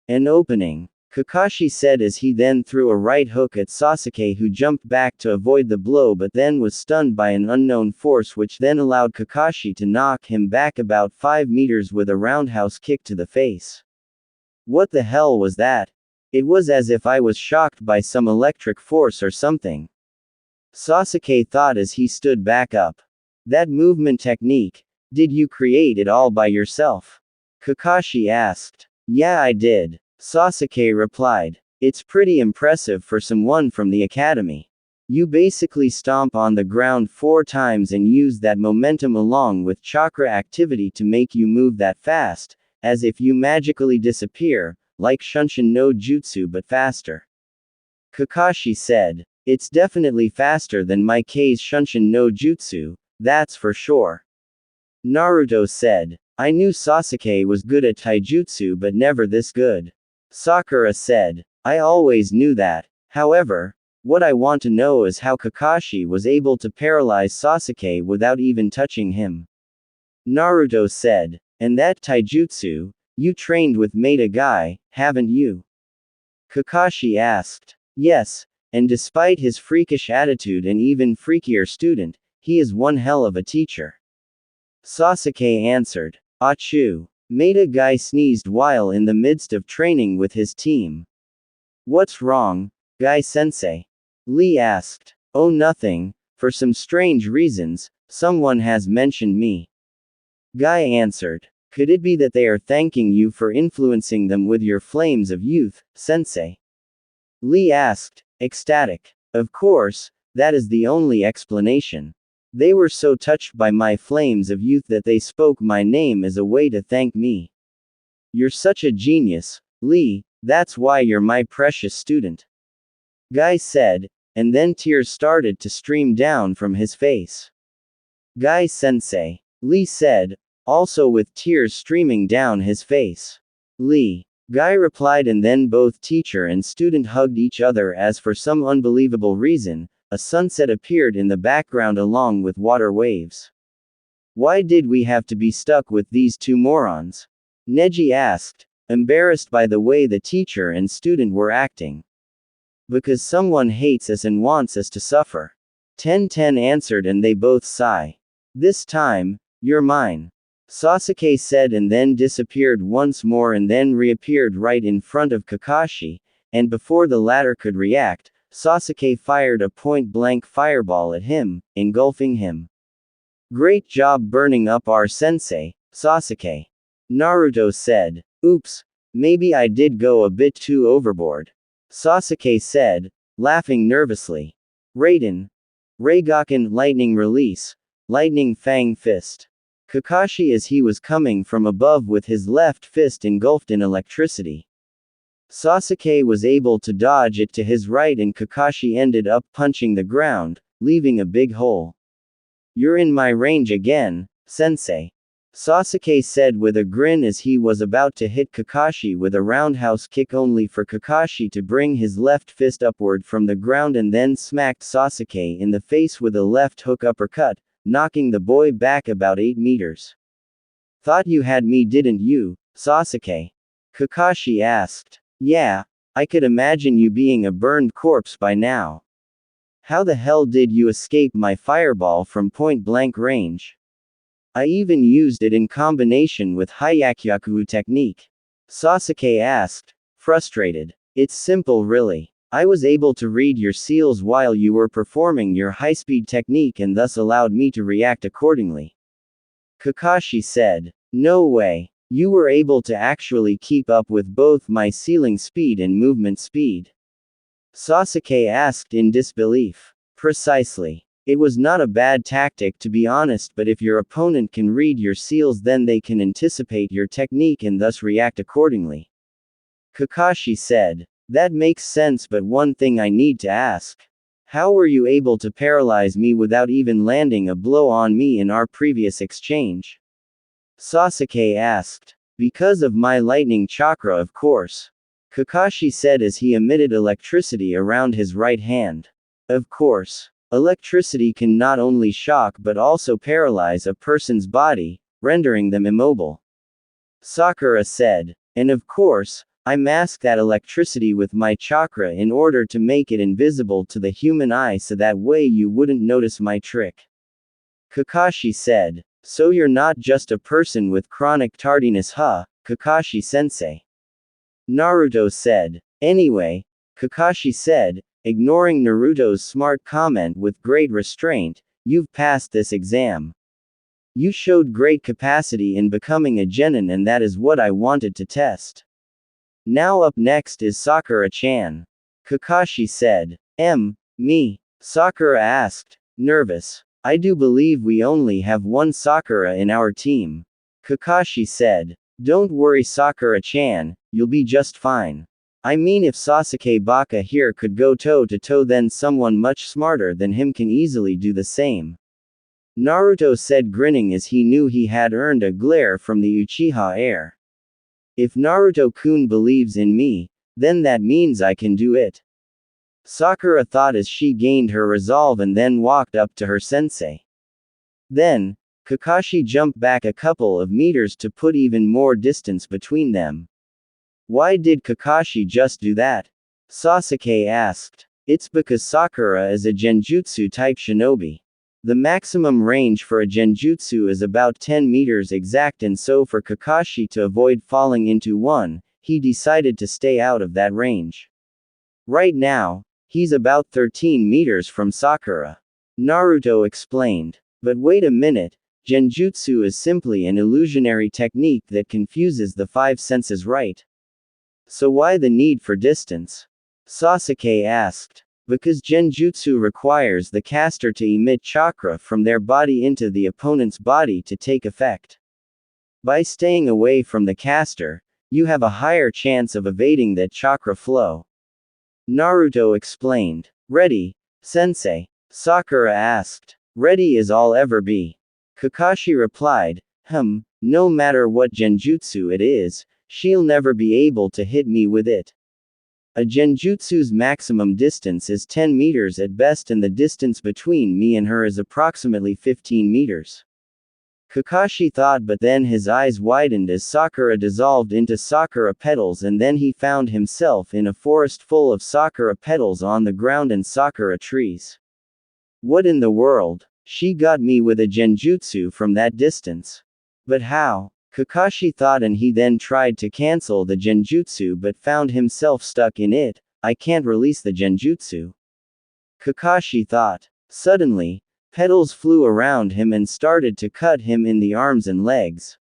An opening, Kakashi said as he then threw a right hook at Sasuke, who jumped back to avoid the blow but then was stunned by an unknown force, which then allowed Kakashi to knock him back about 5 meters with a roundhouse kick to the face. What the hell was that? It was as if I was shocked by some electric force or something. Sasuke thought as he stood back up. That movement technique, did you create it all by yourself? Kakashi asked. Yeah, I did, Sasuke replied. It's pretty impressive for someone from the academy. You basically stomp on the ground 4 times and use that momentum along with chakra activity to make you move that fast, as if you magically disappear, like Shunshin no Jutsu but faster. Kakashi said. It's definitely faster than my K's Shunshin no Jutsu, that's for sure. Naruto said. I knew Sasuke was good at taijutsu but never this good. Sakura said. I always knew that. However, what I want to know is how Kakashi was able to paralyze Sasuke without even touching him. Naruto said. And that taijutsu, you trained with Maida guy, haven't you? Kakashi asked. Yes, and despite his freakish attitude and even freakier student, he is one hell of a teacher. Sasuke answered. Achoo. Maida guy sneezed while in the midst of training with his team. What's wrong, Guy-sensei? Lee asked. Oh nothing, for some strange reasons, someone has mentioned me. Guy answered. Could it be that they are thanking you for influencing them with your flames of youth, sensei? Lee asked, ecstatic. Of course, that is the only explanation. They were so touched by my flames of youth that they spoke my name as a way to thank me. You're such a genius, Lee, that's why you're my precious student. Guy said, and then tears started to stream down from his face. Guy-sensei, Lee said, also with tears streaming down his face. Lee. Guy replied, and then both teacher and student hugged each other as for some unbelievable reason, a sunset appeared in the background along with water waves. Why did we have to be stuck with these two morons? Neji asked, embarrassed by the way the teacher and student were acting. Because someone hates us and wants us to suffer. Ten answered, and they both sigh. This time, you're mine. Sasuke said, and then disappeared once more and then reappeared right in front of Kakashi, and before the latter could react, Sasuke fired a point-blank fireball at him, engulfing him. Great job burning up our sensei, Sasuke. Naruto said. Oops, maybe I did go a bit too overboard. Sasuke said, laughing nervously. Raiden. Reigaken lightning release. Lightning Fang Fist. Kakashi as he was coming from above with his left fist engulfed in electricity. Sasuke was able to dodge it to his right and Kakashi ended up punching the ground, leaving a big hole. You're in my range again, sensei. Sasuke said with a grin as he was about to hit Kakashi with a roundhouse kick only for Kakashi to bring his left fist upward from the ground and then smacked Sasuke in the face with a left hook uppercut, knocking the boy back about 8 meters. Thought you had me, didn't you, Sasuke? Kakashi asked. Yeah, I could imagine you being a burned corpse by now. How the hell did you escape my fireball from point-blank range? I even used it in combination with Hyakyaku technique. Sasuke asked, frustrated. It's simple really. I was able to read your seals while you were performing your high-speed technique and thus allowed me to react accordingly. Kakashi said. No way. You were able to actually keep up with both my sealing speed and movement speed. Sasuke asked in disbelief. Precisely. It was not a bad tactic to be honest, but if your opponent can read your seals then they can anticipate your technique and thus react accordingly. Kakashi said. That makes sense, but one thing I need to ask. How were you able to paralyze me without even landing a blow on me in our previous exchange? Sasuke asked. Because of my lightning chakra, of course. Kakashi said as he emitted electricity around his right hand. Of course. Electricity can not only shock but also paralyze a person's body, rendering them immobile. Sakura said. And of course, I masked that electricity with my chakra in order to make it invisible to the human eye so that way you wouldn't notice my trick. Kakashi said. So you're not just a person with chronic tardiness, huh, Kakashi-sensei? Naruto said. Anyway, Kakashi said, ignoring Naruto's smart comment with great restraint, you've passed this exam. You showed great capacity in becoming a genin and that is what I wanted to test. Now up next is Sakura-chan. Kakashi said. Me. Sakura asked, nervous. I do believe we only have one Sakura in our team. Kakashi said. Don't worry Sakura-chan, you'll be just fine. I mean if Sasuke Baka here could go toe-to-toe then someone much smarter than him can easily do the same. Naruto said grinning as he knew he had earned a glare from the Uchiha heir. If Naruto-kun believes in me, then that means I can do it. Sakura thought as she gained her resolve and then walked up to her sensei. Then, Kakashi jumped back a couple of meters to put even more distance between them. Why did Kakashi just do that? Sasuke asked. It's because Sakura is a genjutsu-type shinobi. The maximum range for a genjutsu is about 10 meters exact and so for Kakashi to avoid falling into one, he decided to stay out of that range. Right now, he's about 13 meters from Sakura. Naruto explained. But wait a minute, genjutsu is simply an illusionary technique that confuses the five senses, right? So why the need for distance? Sasuke asked. Because genjutsu requires the caster to emit chakra from their body into the opponent's body to take effect. By staying away from the caster, you have a higher chance of evading that chakra flow. Naruto explained. Ready, sensei? Sakura asked. Ready as I'll ever be. Kakashi replied, no matter what genjutsu it is, she'll never be able to hit me with it. A genjutsu's maximum distance is 10 meters at best and the distance between me and her is approximately 15 meters. Kakashi thought but then his eyes widened as Sakura dissolved into Sakura petals and then he found himself in a forest full of Sakura petals on the ground and Sakura trees. What in the world? She got me with a genjutsu from that distance. But how? Kakashi thought and he then tried to cancel the genjutsu but found himself stuck in it. I can't release the genjutsu. Kakashi thought. Suddenly, petals flew around him and started to cut him in the arms and legs.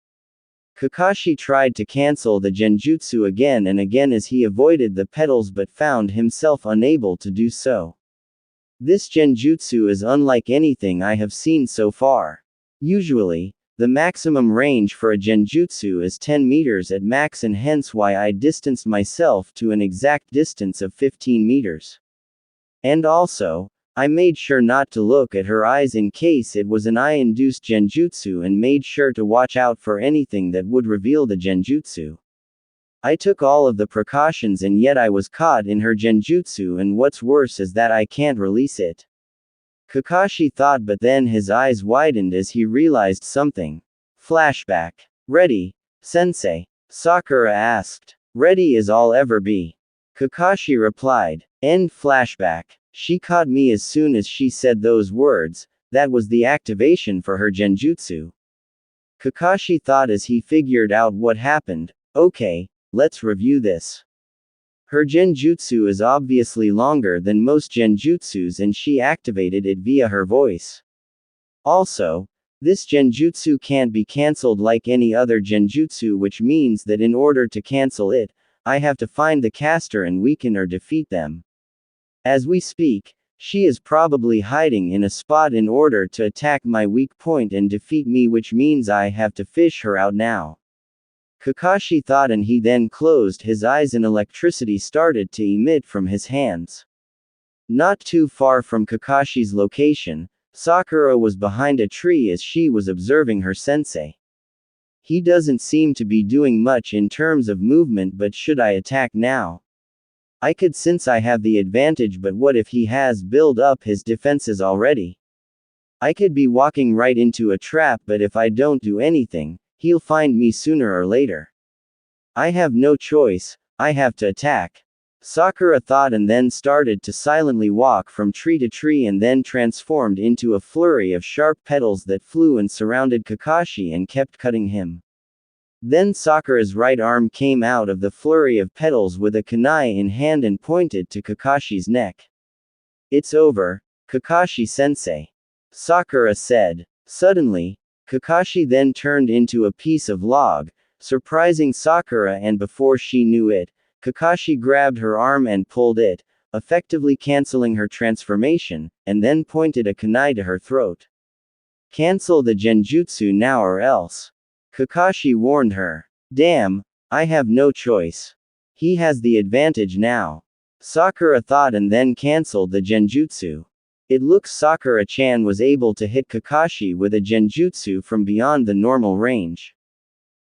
Kakashi tried to cancel the genjutsu again and again as he avoided the petals but found himself unable to do so. This genjutsu is unlike anything I have seen so far. Usually, the maximum range for a genjutsu is 10 meters at max and hence why I distanced myself to an exact distance of 15 meters. And also, I made sure not to look at her eyes in case it was an eye-induced genjutsu and made sure to watch out for anything that would reveal the genjutsu. I took all of the precautions and yet I was caught in her genjutsu and what's worse is that I can't release it. Kakashi thought but then his eyes widened as he realized something. Flashback. Ready, sensei? Sakura asked. Ready as I'll ever be. Kakashi replied. End flashback. She caught me as soon as she said those words, that was the activation for her genjutsu. Kakashi thought as he figured out what happened. Okay, let's review this. Her genjutsu is obviously longer than most genjutsus and she activated it via her voice. Also, this genjutsu can't be cancelled like any other genjutsu which means that in order to cancel it, I have to find the caster and weaken or defeat them. As we speak, she is probably hiding in a spot in order to attack my weak point and defeat me which means I have to fish her out now. Kakashi thought and he then closed his eyes and electricity started to emit from his hands. Not too far from Kakashi's location, Sakura was behind a tree as she was observing her sensei. He doesn't seem to be doing much in terms of movement but should I attack now? I could since I have the advantage but what if he has built up his defenses already? I could be walking right into a trap but if I don't do anything, he'll find me sooner or later. I have no choice, I have to attack. Sakura thought and then started to silently walk from tree to tree and then transformed into a flurry of sharp petals that flew and surrounded Kakashi and kept cutting him. Then Sakura's right arm came out of the flurry of petals with a kunai in hand and pointed to Kakashi's neck. It's over, Kakashi-sensei. Sakura said. Suddenly, Kakashi then turned into a piece of log, surprising Sakura and before she knew it, Kakashi grabbed her arm and pulled it. effectively canceling her transformation, and then pointed a kunai to her throat. Cancel the genjutsu now or else. Kakashi warned her. Damn, I have no choice. He has the advantage now. Sakura thought and then cancelled the genjutsu. It looks Sakura-chan was able to hit Kakashi with a genjutsu from beyond the normal range.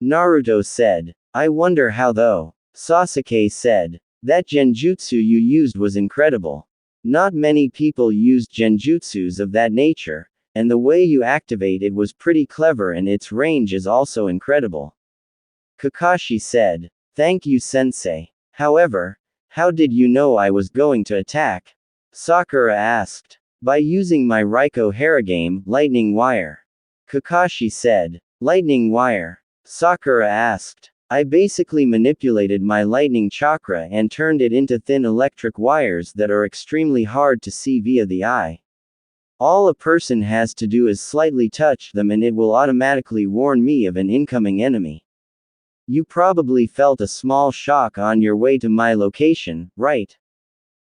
Naruto said. I wonder how though. Sasuke said. That genjutsu you used was incredible. Not many people used genjutsus of that nature, and the way you activate it was pretty clever and its range is also incredible. Kakashi said. Thank you sensei. However, how did you know I was going to attack? Sakura asked. By using my Raiko Harem, lightning wire. Kakashi said. Lightning wire? Sakura asked. I basically manipulated my lightning chakra and turned it into thin electric wires that are extremely hard to see via the eye. All a person has to do is slightly touch them and it will automatically warn me of an incoming enemy. You probably felt a small shock on your way to my location, right?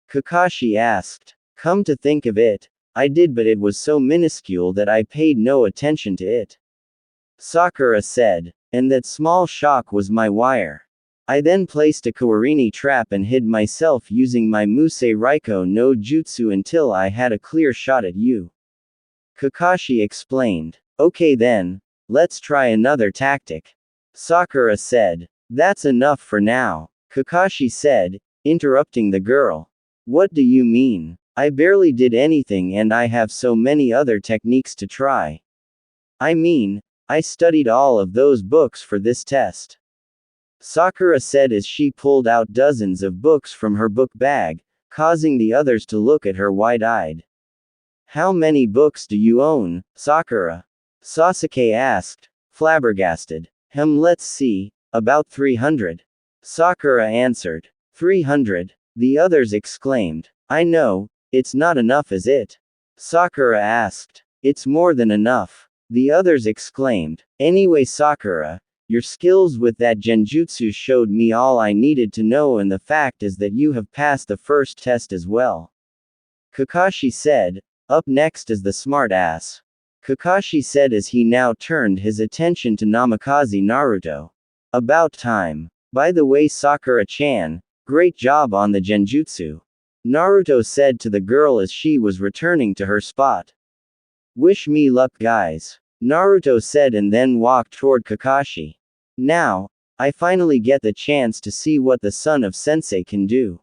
Kakashi asked. Come to think of it, I did, but it was so minuscule that I paid no attention to it. Sakura said. And that small shock was my wire. I then placed a Kawarini trap and hid myself using my Musei Raiko no Jutsu until I had a clear shot at you. Kakashi explained. Okay then, let's try another tactic. Sakura said. That's enough for now. Kakashi said, interrupting the girl. What do you mean? I barely did anything and I have so many other techniques to try. I mean, I studied all of those books for this test. Sakura said as she pulled out dozens of books from her book bag, causing the others to look at her wide-eyed. How many books do you own, Sakura? Sasuke asked, flabbergasted. Let's see, about 300. Sakura answered. 300? The others exclaimed. I know, it's not enough is it? Sakura asked. It's more than enough. The others exclaimed. Anyway Sakura, your skills with that genjutsu showed me all I needed to know and the fact is that you have passed the first test as well. Kakashi said. Up next is the smart ass. Kakashi said as he now turned his attention to Namikaze Naruto. About time. By the way Sakura-chan, great job on the genjutsu. Naruto said to the girl as she was returning to her spot. Wish me luck guys. Naruto said and then walked toward Kakashi. Now, I finally get the chance to see what the son of sensei can do.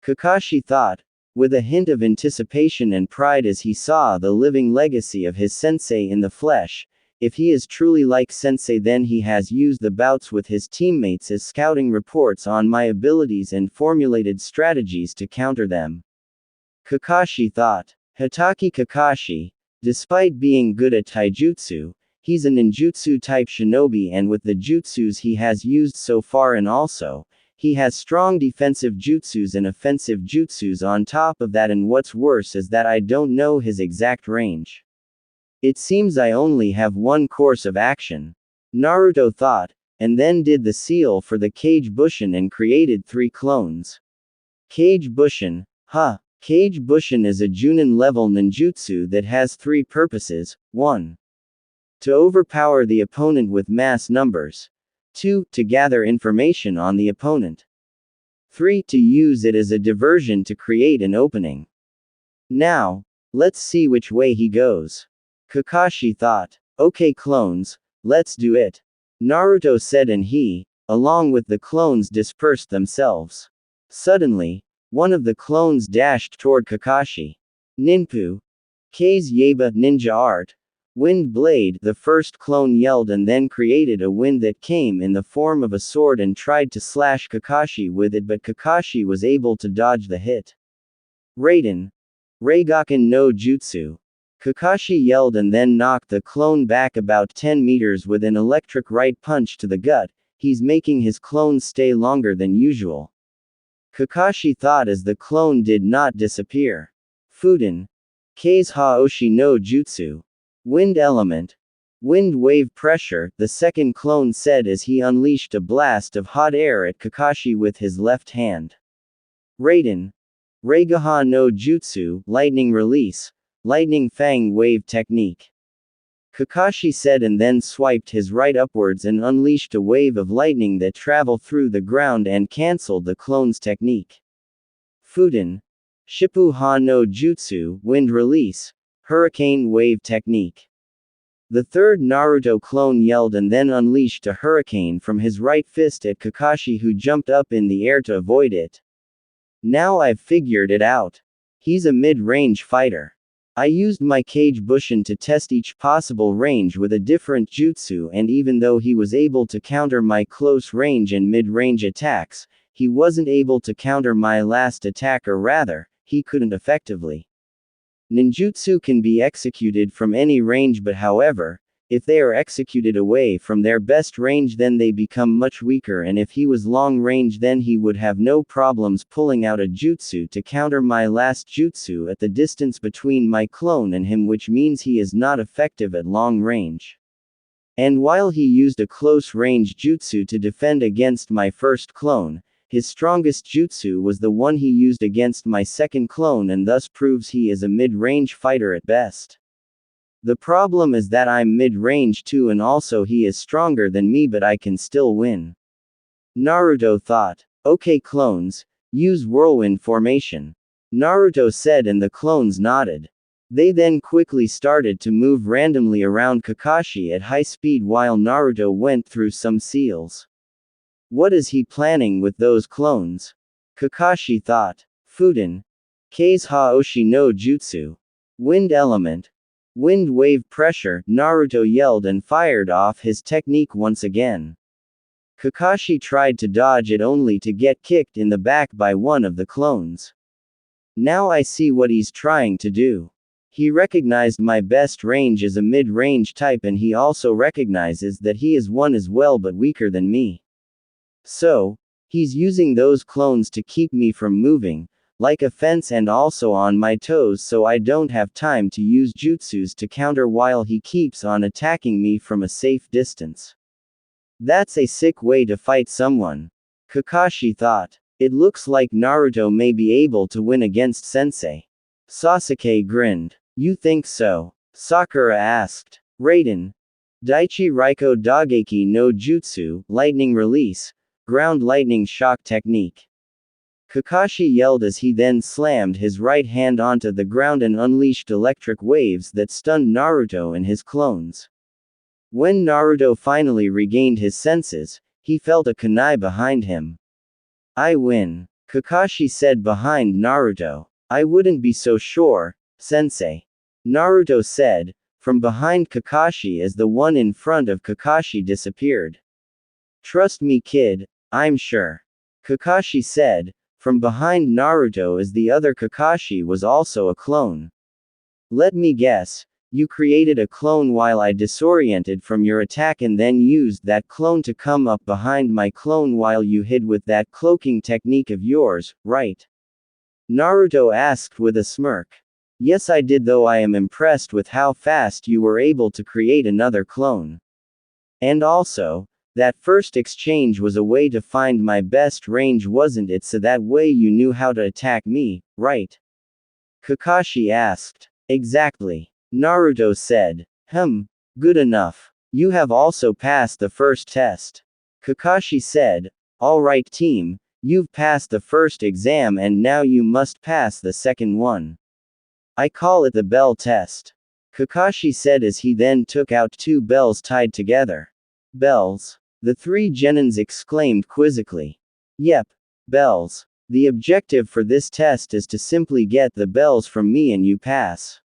Kakashi thought, with a hint of anticipation and pride as he saw the living legacy of his sensei in the flesh. If he is truly like sensei then he has used the bouts with his teammates as scouting reports on my abilities and formulated strategies to counter them. Kakashi thought. Hitaki Kakashi. Despite being good at taijutsu, he's a ninjutsu type shinobi and with the jutsus he has used so far and also, he has strong defensive jutsus and offensive jutsus on top of that and what's worse is that I don't know his exact range. It seems I only have one course of action. Naruto thought, and then did the seal for the Kage Bushin and created 3 clones. Kage Bushin, huh? Kage Bushin is a Junin-level ninjutsu that has 3 purposes. 1. To overpower the opponent with mass numbers. 2. To gather information on the opponent. 3. To use it as a diversion to create an opening. Now, let's see which way he goes. Kakashi thought. Okay clones, let's do it. Naruto said and he, along with the clones dispersed themselves. Suddenly, one of the clones dashed toward Kakashi. Ninpu. K's Yeba ninja art. Wind blade, the first clone yelled and then created a wind that came in the form of a sword and tried to slash Kakashi with it but Kakashi was able to dodge the hit. Raiden. Reigaken no Jutsu. Kakashi yelled and then knocked the clone back about 10 meters with an electric right punch to the gut. He's making his clone stay longer than usual. Kakashi thought as the clone did not disappear. Fuden. K's Haoshi no Jutsu. Wind element. Wind wave pressure, the second clone said as he unleashed a blast of hot air at Kakashi with his left hand. Raiden. Reigaha no Jutsu, Lightning Release, Lightning Fang Wave Technique. Kakashi said and then swiped his right upwards and unleashed a wave of lightning that traveled through the ground and cancelled the clone's technique. Fuden. Shippu ha no Jutsu, Wind Release, Hurricane Wave Technique. The third Naruto clone yelled and then unleashed a hurricane from his right fist at Kakashi, who jumped up in the air to avoid it. Now I've figured it out. He's a mid-range fighter. I used my Kage Bushin to test each possible range with a different jutsu, and even though he was able to counter my close range and mid-range attacks, he wasn't able to counter my last attack, or rather, he couldn't effectively. Ninjutsu can be executed from any range, but however, if they are executed away from their best range then they become much weaker, and if he was long range then he would have no problems pulling out a jutsu to counter my last jutsu at the distance between my clone and him, which means he is not effective at long range. And while he used a close range jutsu to defend against my first clone, his strongest jutsu was the one he used against my second clone, and thus proves he is a mid-range fighter at best. The problem is that I'm mid-range too, and also he is stronger than me, but I can still win. Naruto thought. Okay clones, use whirlwind formation. Naruto said and the clones nodded. They then quickly started to move randomly around Kakashi at high speed while Naruto went through some seals. What is he planning with those clones? Kakashi thought. Fuden. Kase ha oshi no jutsu. Wind element. Wind wave pressure, Naruto yelled and fired off his technique once again. Kakashi tried to dodge it only to get kicked in the back by one of the clones. Now I see what he's trying to do. He recognized my best range as a mid-range type, and he also recognizes that he is one as well but weaker than me. So, he's using those clones to keep me from moving, like a fence, and also on my toes, so I don't have time to use jutsus to counter while he keeps on attacking me from a safe distance. That's a sick way to fight someone. Kakashi thought. It looks like Naruto may be able to win against Sensei. Sasuke grinned. You think so? Sakura asked. Raiden. Daichi Raiko Dageki no Jutsu, Lightning Release, Ground Lightning Shock Technique. Kakashi yelled as he then slammed his right hand onto the ground and unleashed electric waves that stunned Naruto and his clones. When Naruto finally regained his senses, he felt a kunai behind him. I win, Kakashi said behind Naruto. I wouldn't be so sure, Sensei. Naruto said, from behind Kakashi as the one in front of Kakashi disappeared. Trust me kid, I'm sure. Kakashi said, from behind Naruto as the other Kakashi was also a clone. Let me guess, you created a clone while I disoriented from your attack and then used that clone to come up behind my clone while you hid with that cloaking technique of yours, right? Naruto asked with a smirk. Yes I did, though I am impressed with how fast you were able to create another clone. And also, that first exchange was a way to find my best range, wasn't it? So that way you knew how to attack me, right? Kakashi asked. Exactly. Naruto said. Good enough. You have also passed the first test. Kakashi said. Alright team, you've passed the first exam and now you must pass the second one. I call it the bell test. Kakashi said as he then took out two bells tied together. Bells? The three genins exclaimed quizzically. Yep, bells. The objective for this test is to simply get the bells from me and you pass.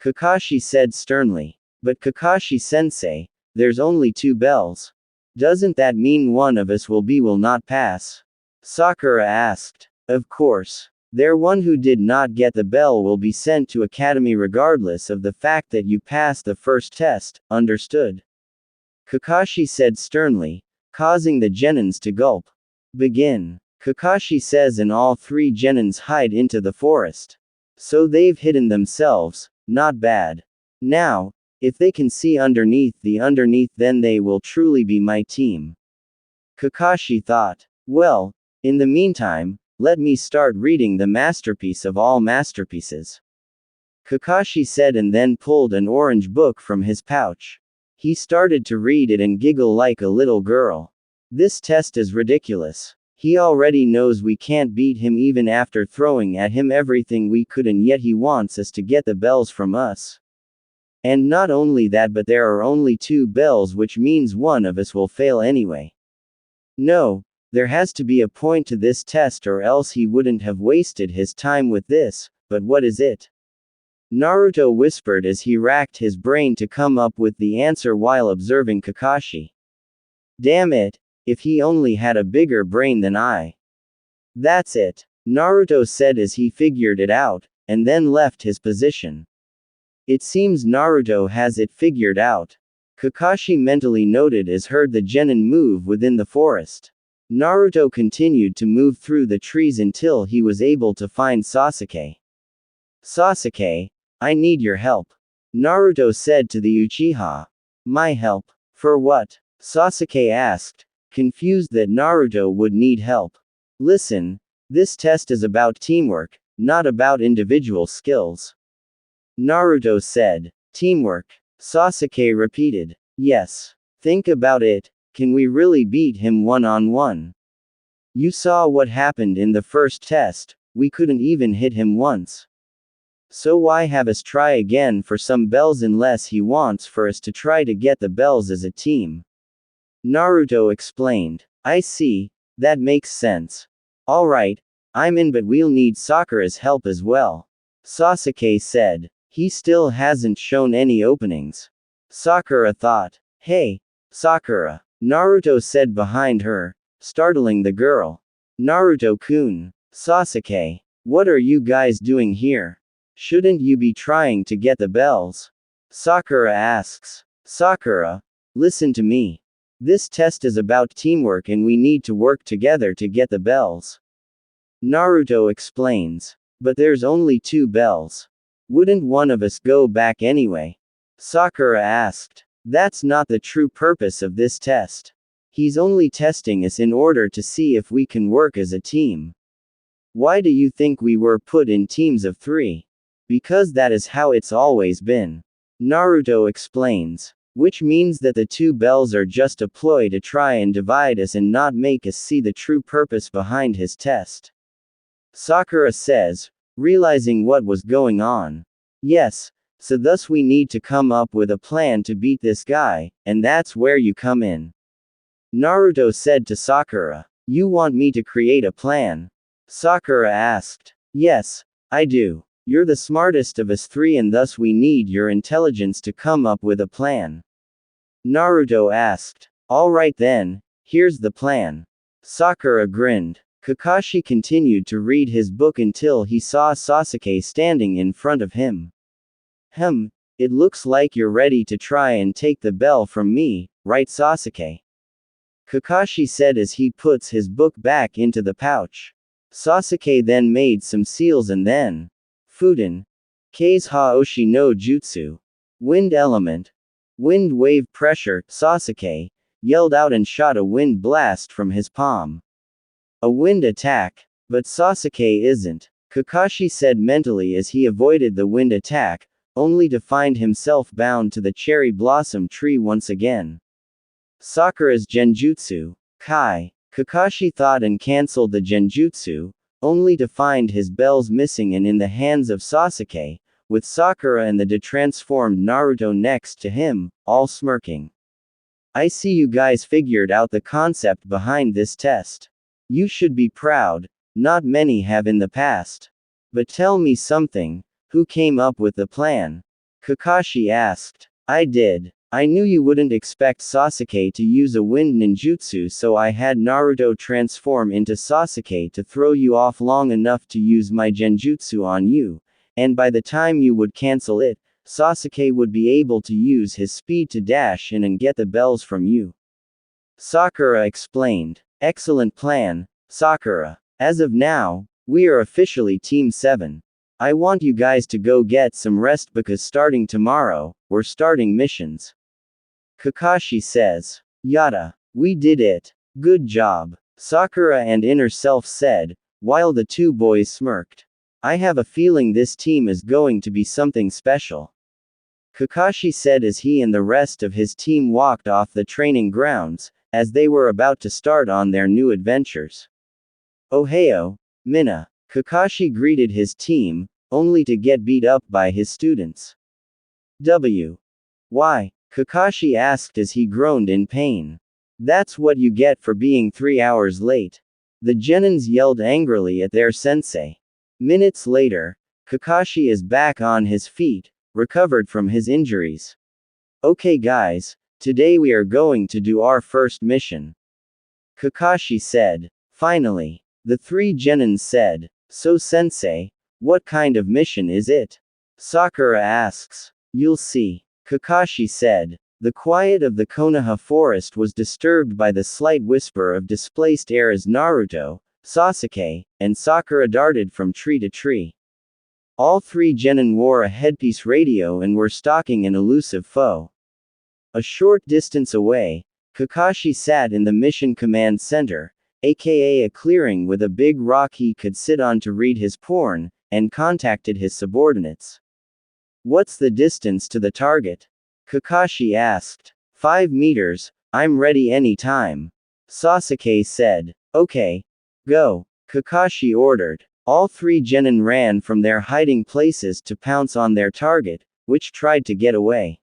Kakashi said sternly. But Kakashi-sensei, there's only two bells. Doesn't that mean one of us will not pass? Sakura asked. Of course. There one who did not get the bell will be sent to academy regardless of the fact that you passed the first test, understood? Kakashi said sternly, causing the genins to gulp. Begin. Kakashi says and all three genins hide into the forest. So they've hidden themselves, not bad. Now, if they can see underneath then they will truly be my team. Kakashi thought. Well, in the meantime, let me start reading the masterpiece of all masterpieces. Kakashi said and then pulled an orange book from his pouch. He started to read it and giggle like a little girl. This test is ridiculous. He already knows we can't beat him even after throwing at him everything we could, and yet he wants us to get the bells from us. And not only that, but there are only 2 bells, which means one of us will fail anyway. No, there has to be a point to this test or else he wouldn't have wasted his time with this, but what is it? Naruto whispered as he racked his brain to come up with the answer while observing Kakashi. Damn it, if he only had a bigger brain than I. That's it, Naruto said as he figured it out, and then left his position. It seems Naruto has it figured out. Kakashi mentally noted as heard the genin move within the forest. Naruto continued to move through the trees until he was able to find Sasuke. Sasuke, I need your help, Naruto said to the Uchiha. My help? For what? Sasuke asked, confused that Naruto would need help. Listen, this test is about teamwork, not about individual skills. Naruto said. Teamwork. Sasuke repeated. Yes. Think about it, can we really beat him one-on-one? You saw what happened in the first test, we couldn't even hit him once. So why have us try again for some bells unless he wants for us to try to get the bells as a team? Naruto explained. I see, that makes sense. Alright, I'm in, but we'll need Sakura's help as well. Sasuke said. He still hasn't shown any openings. Sakura thought. Hey, Sakura, Naruto said behind her, startling the girl. Naruto-kun. Sasuke, what are you guys doing here? Shouldn't you be trying to get the bells? Sakura asks. Sakura, listen to me. This test is about teamwork and we need to work together to get the bells. Naruto explains. But there's only 2 bells. Wouldn't one of us go back anyway? Sakura asked. That's not the true purpose of this test. He's only testing us in order to see if we can work as a team. Why do you think we were put in teams of 3? Because that is how it's always been. Naruto explains. Which means that the 2 bells are just a ploy to try and divide us and not make us see the true purpose behind his test. Sakura says, realizing what was going on. Yes, so thus we need to come up with a plan to beat this guy, and that's where you come in. Naruto said to Sakura. You want me to create a plan? Sakura asked. Yes, I do. You're the smartest of us 3 and thus we need your intelligence to come up with a plan. Naruto asked. Alright then, here's the plan. Sakura grinned. Kakashi continued to read his book until he saw Sasuke standing in front of him. It looks like you're ready to try and take the bell from me, right Sasuke? Kakashi said as he puts his book back into the pouch. Sasuke then made some seals and then Fuden. Kase Haoshi no Jutsu. Wind element. Wind wave pressure, Sasuke yelled out and shot a wind blast from his palm. A wind attack? But Sasuke isn't. Kakashi said mentally as he avoided the wind attack, only to find himself bound to the cherry blossom tree once again. Sakura's genjutsu. Kai. Kakashi thought and cancelled the genjutsu, only to find his bells missing and in the hands of Sasuke, with Sakura and the detransformed Naruto next to him, all smirking. I see you guys figured out the concept behind this test. You should be proud, not many have in the past. But tell me something, who came up with the plan? Kakashi asked. I did. I knew you wouldn't expect Sasuke to use a wind ninjutsu, so I had Naruto transform into Sasuke to throw you off long enough to use my genjutsu on you, and by the time you would cancel it, Sasuke would be able to use his speed to dash in and get the bells from you. Sakura explained. Excellent plan, Sakura. As of now, we are officially Team 7. I want you guys to go get some rest because starting tomorrow, we're starting missions. Kakashi says. Yada. We did it. Good job. Sakura and Inner Self said, while the two boys smirked. I have a feeling this team is going to be something special, Kakashi said as he and the rest of his team walked off the training grounds, as they were about to start on their new adventures. Ohio, Mina. Kakashi greeted his team, only to get beat up by his students. Why? Kakashi asked as he groaned in pain. That's what you get for being 3 hours late. The genins yelled angrily at their sensei. Minutes later, Kakashi is back on his feet, recovered from his injuries. Okay guys, today we are going to do our first mission, Kakashi said. Finally, the three genins said, so sensei, what kind of mission is it? Sakura asks. You'll see, Kakashi said. The quiet of the Konoha forest was disturbed by the slight whisper of displaced air as Naruto, Sasuke, and Sakura darted from tree to tree. All three genin wore a headpiece radio and were stalking an elusive foe. A short distance away, Kakashi sat in the mission command center, aka a clearing with a big rock he could sit on to read his porn, and contacted his subordinates. What's the distance to the target? Kakashi asked. 5 meters, I'm ready any time, Sasuke said. Okay. Go, Kakashi ordered. All three genin ran from their hiding places to pounce on their target, which tried to get away.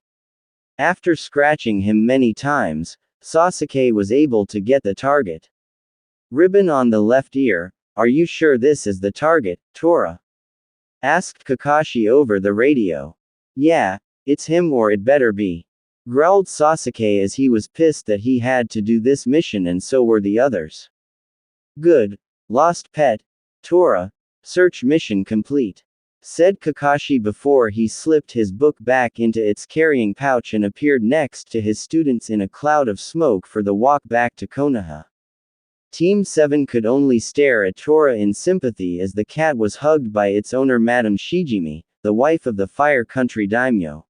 After scratching him many times, Sasuke was able to get the target. Ribbon on the left ear, are you sure this is the target, Tora? Asked Kakashi over the radio. Yeah, it's him or it better be, growled Sasuke as he was pissed that he had to do this mission and so were the others. Good. Lost pet, Tora. Search mission complete, said Kakashi before he slipped his book back into its carrying pouch and appeared next to his students in a cloud of smoke for the walk back to Konoha. Team 7 could only stare at Tora in sympathy as the cat was hugged by its owner Madame Shijimi, the wife of the Fire Country daimyo.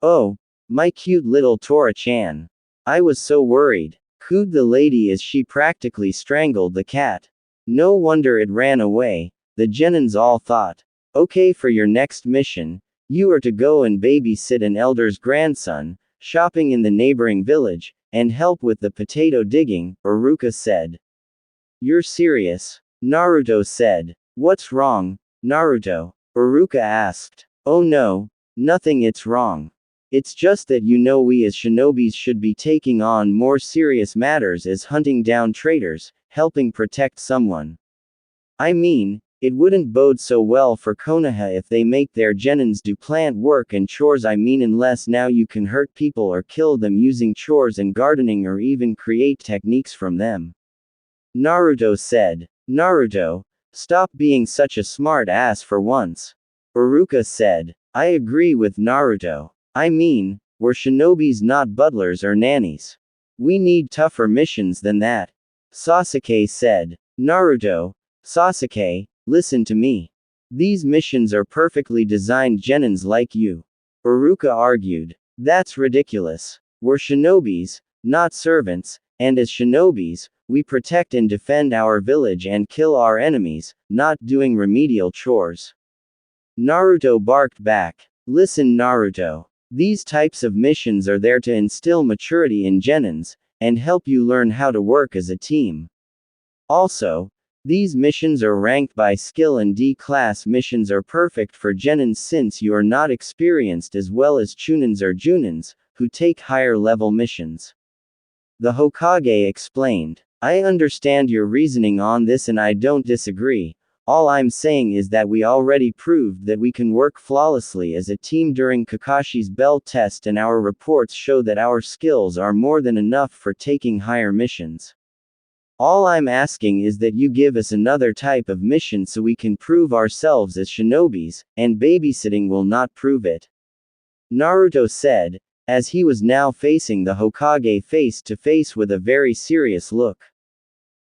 Oh, my cute little Tora-chan. I was so worried, cooed the lady as she practically strangled the cat. No wonder it ran away, the genins all thought. Okay, for your next mission, you are to go and babysit an elder's grandson, shopping in the neighboring village, and help with the potato digging, Iruka said. You're serious? Naruto said. What's wrong, Naruto? Iruka asked. Oh no, nothing, it's wrong. It's just that we as shinobis should be taking on more serious matters as hunting down traitors, helping protect someone. I mean, it wouldn't bode so well for Konoha if they make their genins do plant work and chores. I mean, unless now you can hurt people or kill them using chores and gardening or even create techniques from them, Naruto said. Naruto, stop being such a smart ass for once, Iruka said. I agree with Naruto. I mean, we're shinobis, not butlers or nannies. We need tougher missions than that, Sasuke said. Naruto, Sasuke, listen to me. These missions are perfectly designed genins like you, Iruka argued. That's ridiculous. We're shinobis, not servants, and as shinobis, we protect and defend our village and kill our enemies, not doing remedial chores. Naruto barked back. Listen, Naruto. These types of missions are there to instill maturity in genins, and help you learn how to work as a team. Also, these missions are ranked by skill and D-class missions are perfect for genins since you are not experienced as well as chunins or junins, who take higher level missions. The Hokage explained. I understand your reasoning on this and I don't disagree. All I'm saying is that we already proved that we can work flawlessly as a team during Kakashi's bell test and our reports show that our skills are more than enough for taking higher missions. All I'm asking is that you give us another type of mission so we can prove ourselves as shinobis, and babysitting will not prove it, Naruto said, as he was now facing the Hokage face to face with a very serious look.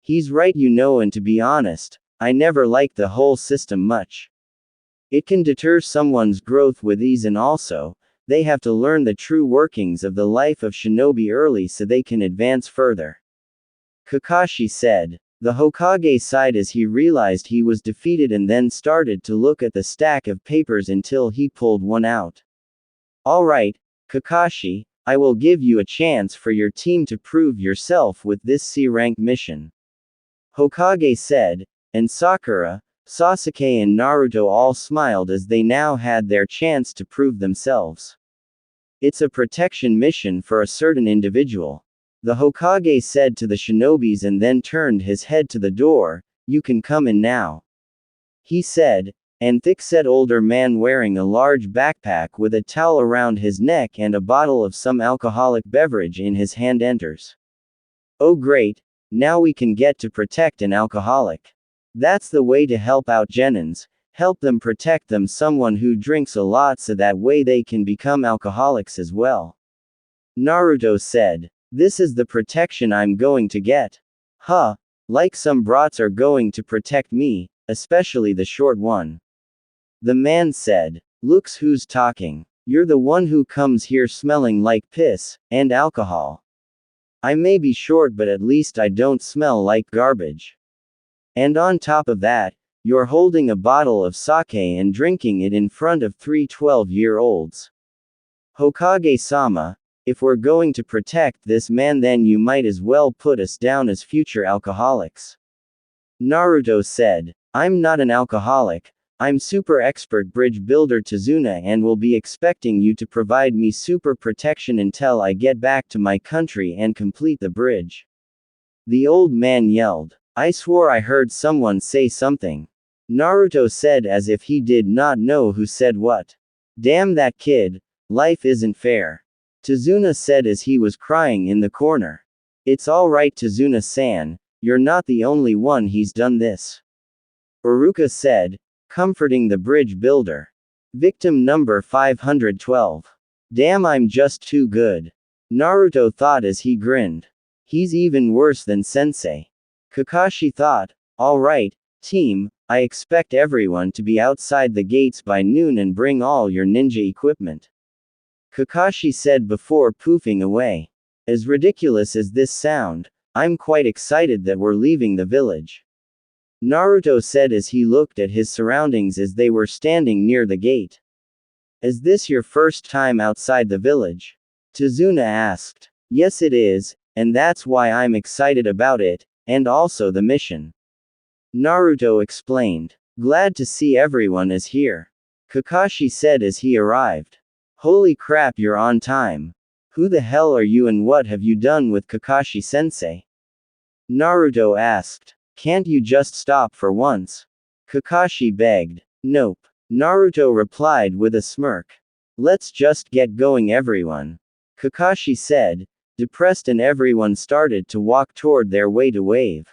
He's right, and to be honest, I never liked the whole system much. It can deter someone's growth with ease and also, they have to learn the true workings of the life of shinobi early so they can advance further, Kakashi said. The Hokage sighed as he realized he was defeated and then started to look at the stack of papers until he pulled one out. Alright, Kakashi, I will give you a chance for your team to prove yourself with this C-rank mission. Hokage said, and Sakura, Sasuke and Naruto all smiled as they now had their chance to prove themselves. It's a protection mission for a certain individual. The Hokage said to the shinobis and then turned his head to the door, you can come in now. He said, and thick-set older man wearing a large backpack with a towel around his neck and a bottle of some alcoholic beverage in his hand enters. Oh great, now we can get to protect an alcoholic. That's the way to help out genins, help them protect them someone who drinks a lot so that way they can become alcoholics as well. Naruto said, this is the protection I'm going to get. Huh, like some brats are going to protect me, especially the short one. The man said, looks who's talking. You're the one who comes here smelling like piss and alcohol. I may be short but at least I don't smell like garbage. And on top of that, you're holding a bottle of sake and drinking it in front of 3 12-year-olds. Hokage-sama, if we're going to protect this man then you might as well put us down as future alcoholics. Naruto said, I'm not an alcoholic, I'm super expert bridge builder Tsunade and will be expecting you to provide me super protection until I get back to my country and complete the bridge. The old man yelled, I swore I heard someone say something. Naruto said as if he did not know who said what. Damn that kid, life isn't fair. Tsunade said as he was crying in the corner. It's alright Tsunade-san, you're not the only one he's done this. Iruka said, comforting the bridge builder. Victim number 512. Damn I'm just too good. Naruto thought as he grinned. He's even worse than sensei. Kakashi thought, alright, team, I expect everyone to be outside the gates by noon and bring all your ninja equipment. Kakashi said before poofing away. As ridiculous as this sound, I'm quite excited that we're leaving the village. Naruto said as he looked at his surroundings as they were standing near the gate. Is this your first time outside the village? Tsunade asked. Yes it is, and that's why I'm excited about it, and also the mission. Naruto explained. Glad to see everyone is here. Kakashi said as he arrived. Holy crap you're on time. Who the hell are you and what have you done with Kakashi-sensei? Naruto asked. Can't you just stop for once? Kakashi begged. Nope. Naruto replied with a smirk. Let's just get going everyone. Kakashi said, depressed and everyone started to walk toward their way to wave.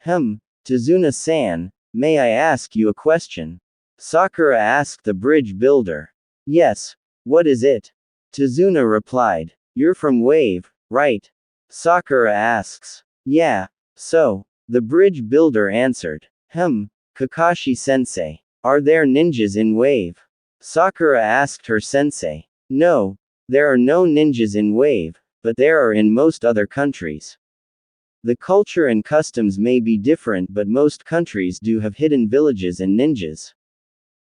Tsunade-san, may I ask you a question? Sakura asked the bridge builder. Yes, what is it? Tsunade replied. You're from Wave, right? Sakura asks. Yeah, so. The bridge builder answered. Kakashi-sensei. Are there ninjas in Wave? Sakura asked her sensei. No, there are no ninjas in Wave, but there are in most other countries. The culture and customs may be different but most countries do have hidden villages and ninjas.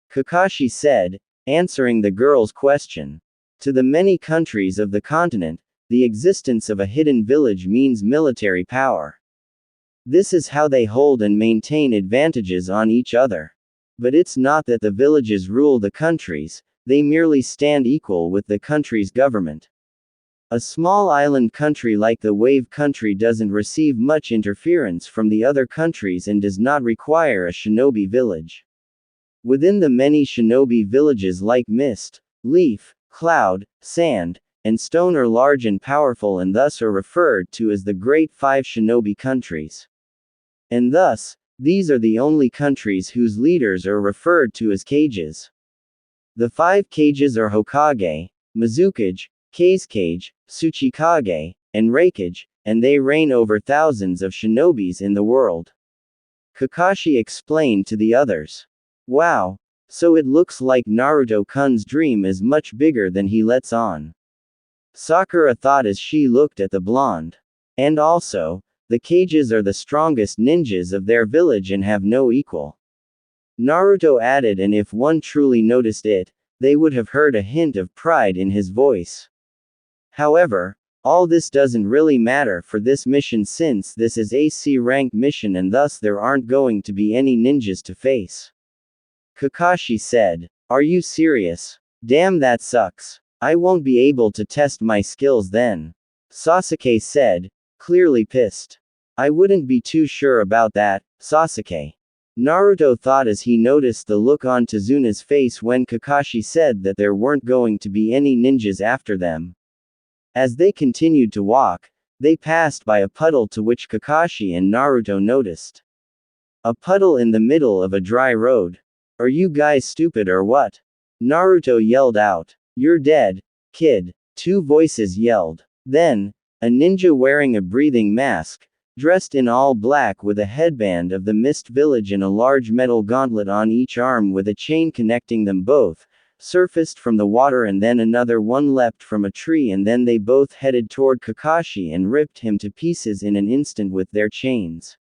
Kakashi said, answering the girl's question. To the many countries of the continent, the existence of a hidden village means military power. This is how they hold and maintain advantages on each other. But it's not that the villages rule the countries, they merely stand equal with the country's government. A small island country like the Wave country doesn't receive much interference from the other countries and does not require a shinobi village. Within the many shinobi villages like Mist, Leaf, Cloud, Sand, and Stone are large and powerful and thus are referred to as the Great Five Shinobi Countries. And thus, these are the only countries whose leaders are referred to as Kages. The 5 Kages are Hokage, Mizukage, Kazekage, Tsuchikage, and Raikage, and they reign over thousands of shinobis in the world. Kakashi explained to the others. Wow, so it looks like Naruto-kun's dream is much bigger than he lets on. Sakura thought as she looked at the blonde. And also, The Kages are the strongest ninjas of their village and have no equal. Naruto added, and if one truly noticed it, they would have heard a hint of pride in his voice. However, all this doesn't really matter for this mission since this is a C-rank mission and thus there aren't going to be any ninjas to face. Kakashi said. Are you serious? Damn, that sucks. I won't be able to test my skills then. Sasuke said, clearly pissed. I wouldn't be too sure about that, Sasuke. Naruto thought as he noticed the look on Tsunade's face when Kakashi said that there weren't going to be any ninjas after them. As they continued to walk, they passed by a puddle to which Kakashi and Naruto noticed. A puddle in the middle of a dry road. Are you guys stupid or what? Naruto yelled out. You're dead, kid. Two voices yelled. Then, a ninja wearing a breathing mask, dressed in all black with a headband of the Mist Village and a large metal gauntlet on each arm with a chain connecting them both, surfaced from the water, and then another one leapt from a tree, and then they both headed toward Kakashi and ripped him to pieces in an instant with their chains.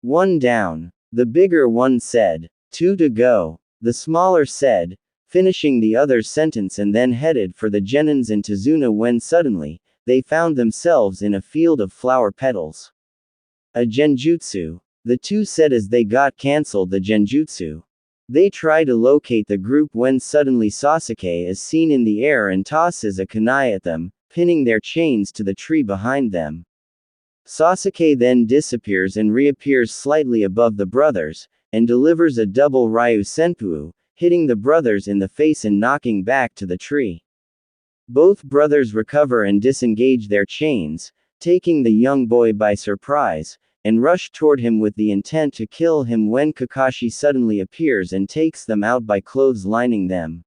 One down. The bigger one said. Two to go. The smaller said, finishing the other's sentence, and then headed for the Genins and Tsunade when suddenly, they found themselves in a field of flower petals. A genjutsu. The two said as they got cancelled the genjutsu. They try to locate the group when suddenly Sasuke is seen in the air and tosses a kunai at them, pinning their chains to the tree behind them. Sasuke then disappears and reappears slightly above the brothers, and delivers a double Ryu Senpu, hitting the brothers in the face and knocking back to the tree. Both brothers recover and disengage their chains, taking the young boy by surprise, and rush toward him with the intent to kill him when Kakashi suddenly appears and takes them out by clotheslining them.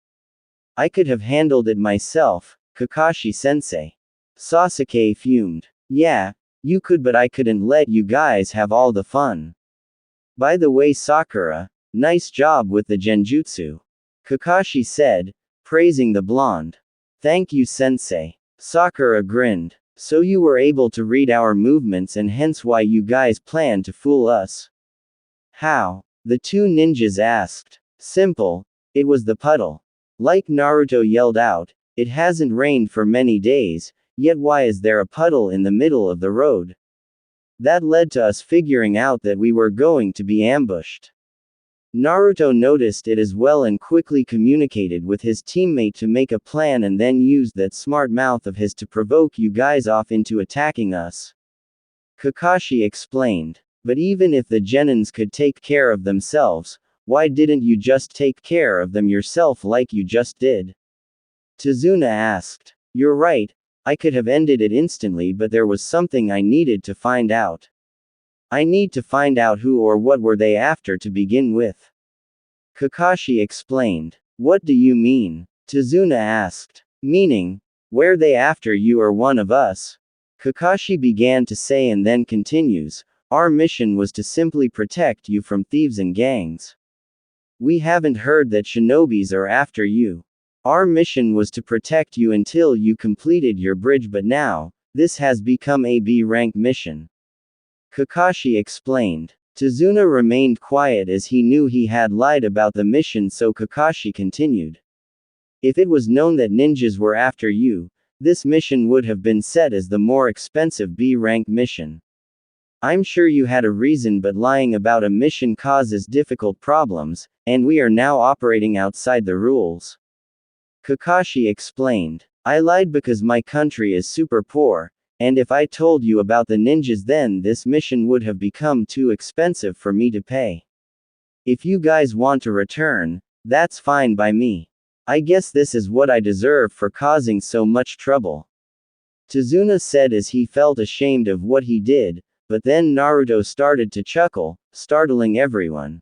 I could have handled it myself, Kakashi-sensei. Sasuke fumed. Yeah, you could, but I couldn't let you guys have all the fun. By the way, Sakura, nice job with the genjutsu. Kakashi said, praising the blonde. Thank you, sensei. Sakura grinned. So you were able to read our movements and hence why you guys planned to fool us. How? The two ninjas asked. Simple. It was the puddle. Like Naruto yelled out, it hasn't rained for many days, yet why is there a puddle in the middle of the road? That led to us figuring out that we were going to be ambushed. Naruto noticed it as well and quickly communicated with his teammate to make a plan and then used that smart mouth of his to provoke you guys off into attacking us. Kakashi explained. But even if the Genins could take care of themselves, why didn't you just take care of them yourself like you just did? Tsunade asked. You're right, I could have ended it instantly, but there was something I needed to find out. I need to find out who or what were they after to begin with. Kakashi explained. What do you mean? Tsunade asked. Meaning, were they after you or one of us? Kakashi began to say and then continues, our mission was to simply protect you from thieves and gangs. We haven't heard that shinobis are after you. Our mission was to protect you until you completed your bridge, but now, this has become a B-rank mission. Kakashi explained. Tsunade remained quiet as he knew he had lied about the mission, so Kakashi continued. If it was known that ninjas were after you, this mission would have been set as the more expensive B-rank mission. I'm sure you had a reason, but lying about a mission causes difficult problems, and we are now operating outside the rules. Kakashi explained. I lied because my country is super poor, and if I told you about the ninjas then this mission would have become too expensive for me to pay. If you guys want to return, that's fine by me. I guess this is what I deserve for causing so much trouble. Tsunade said as he felt ashamed of what he did, but then Naruto started to chuckle, startling everyone.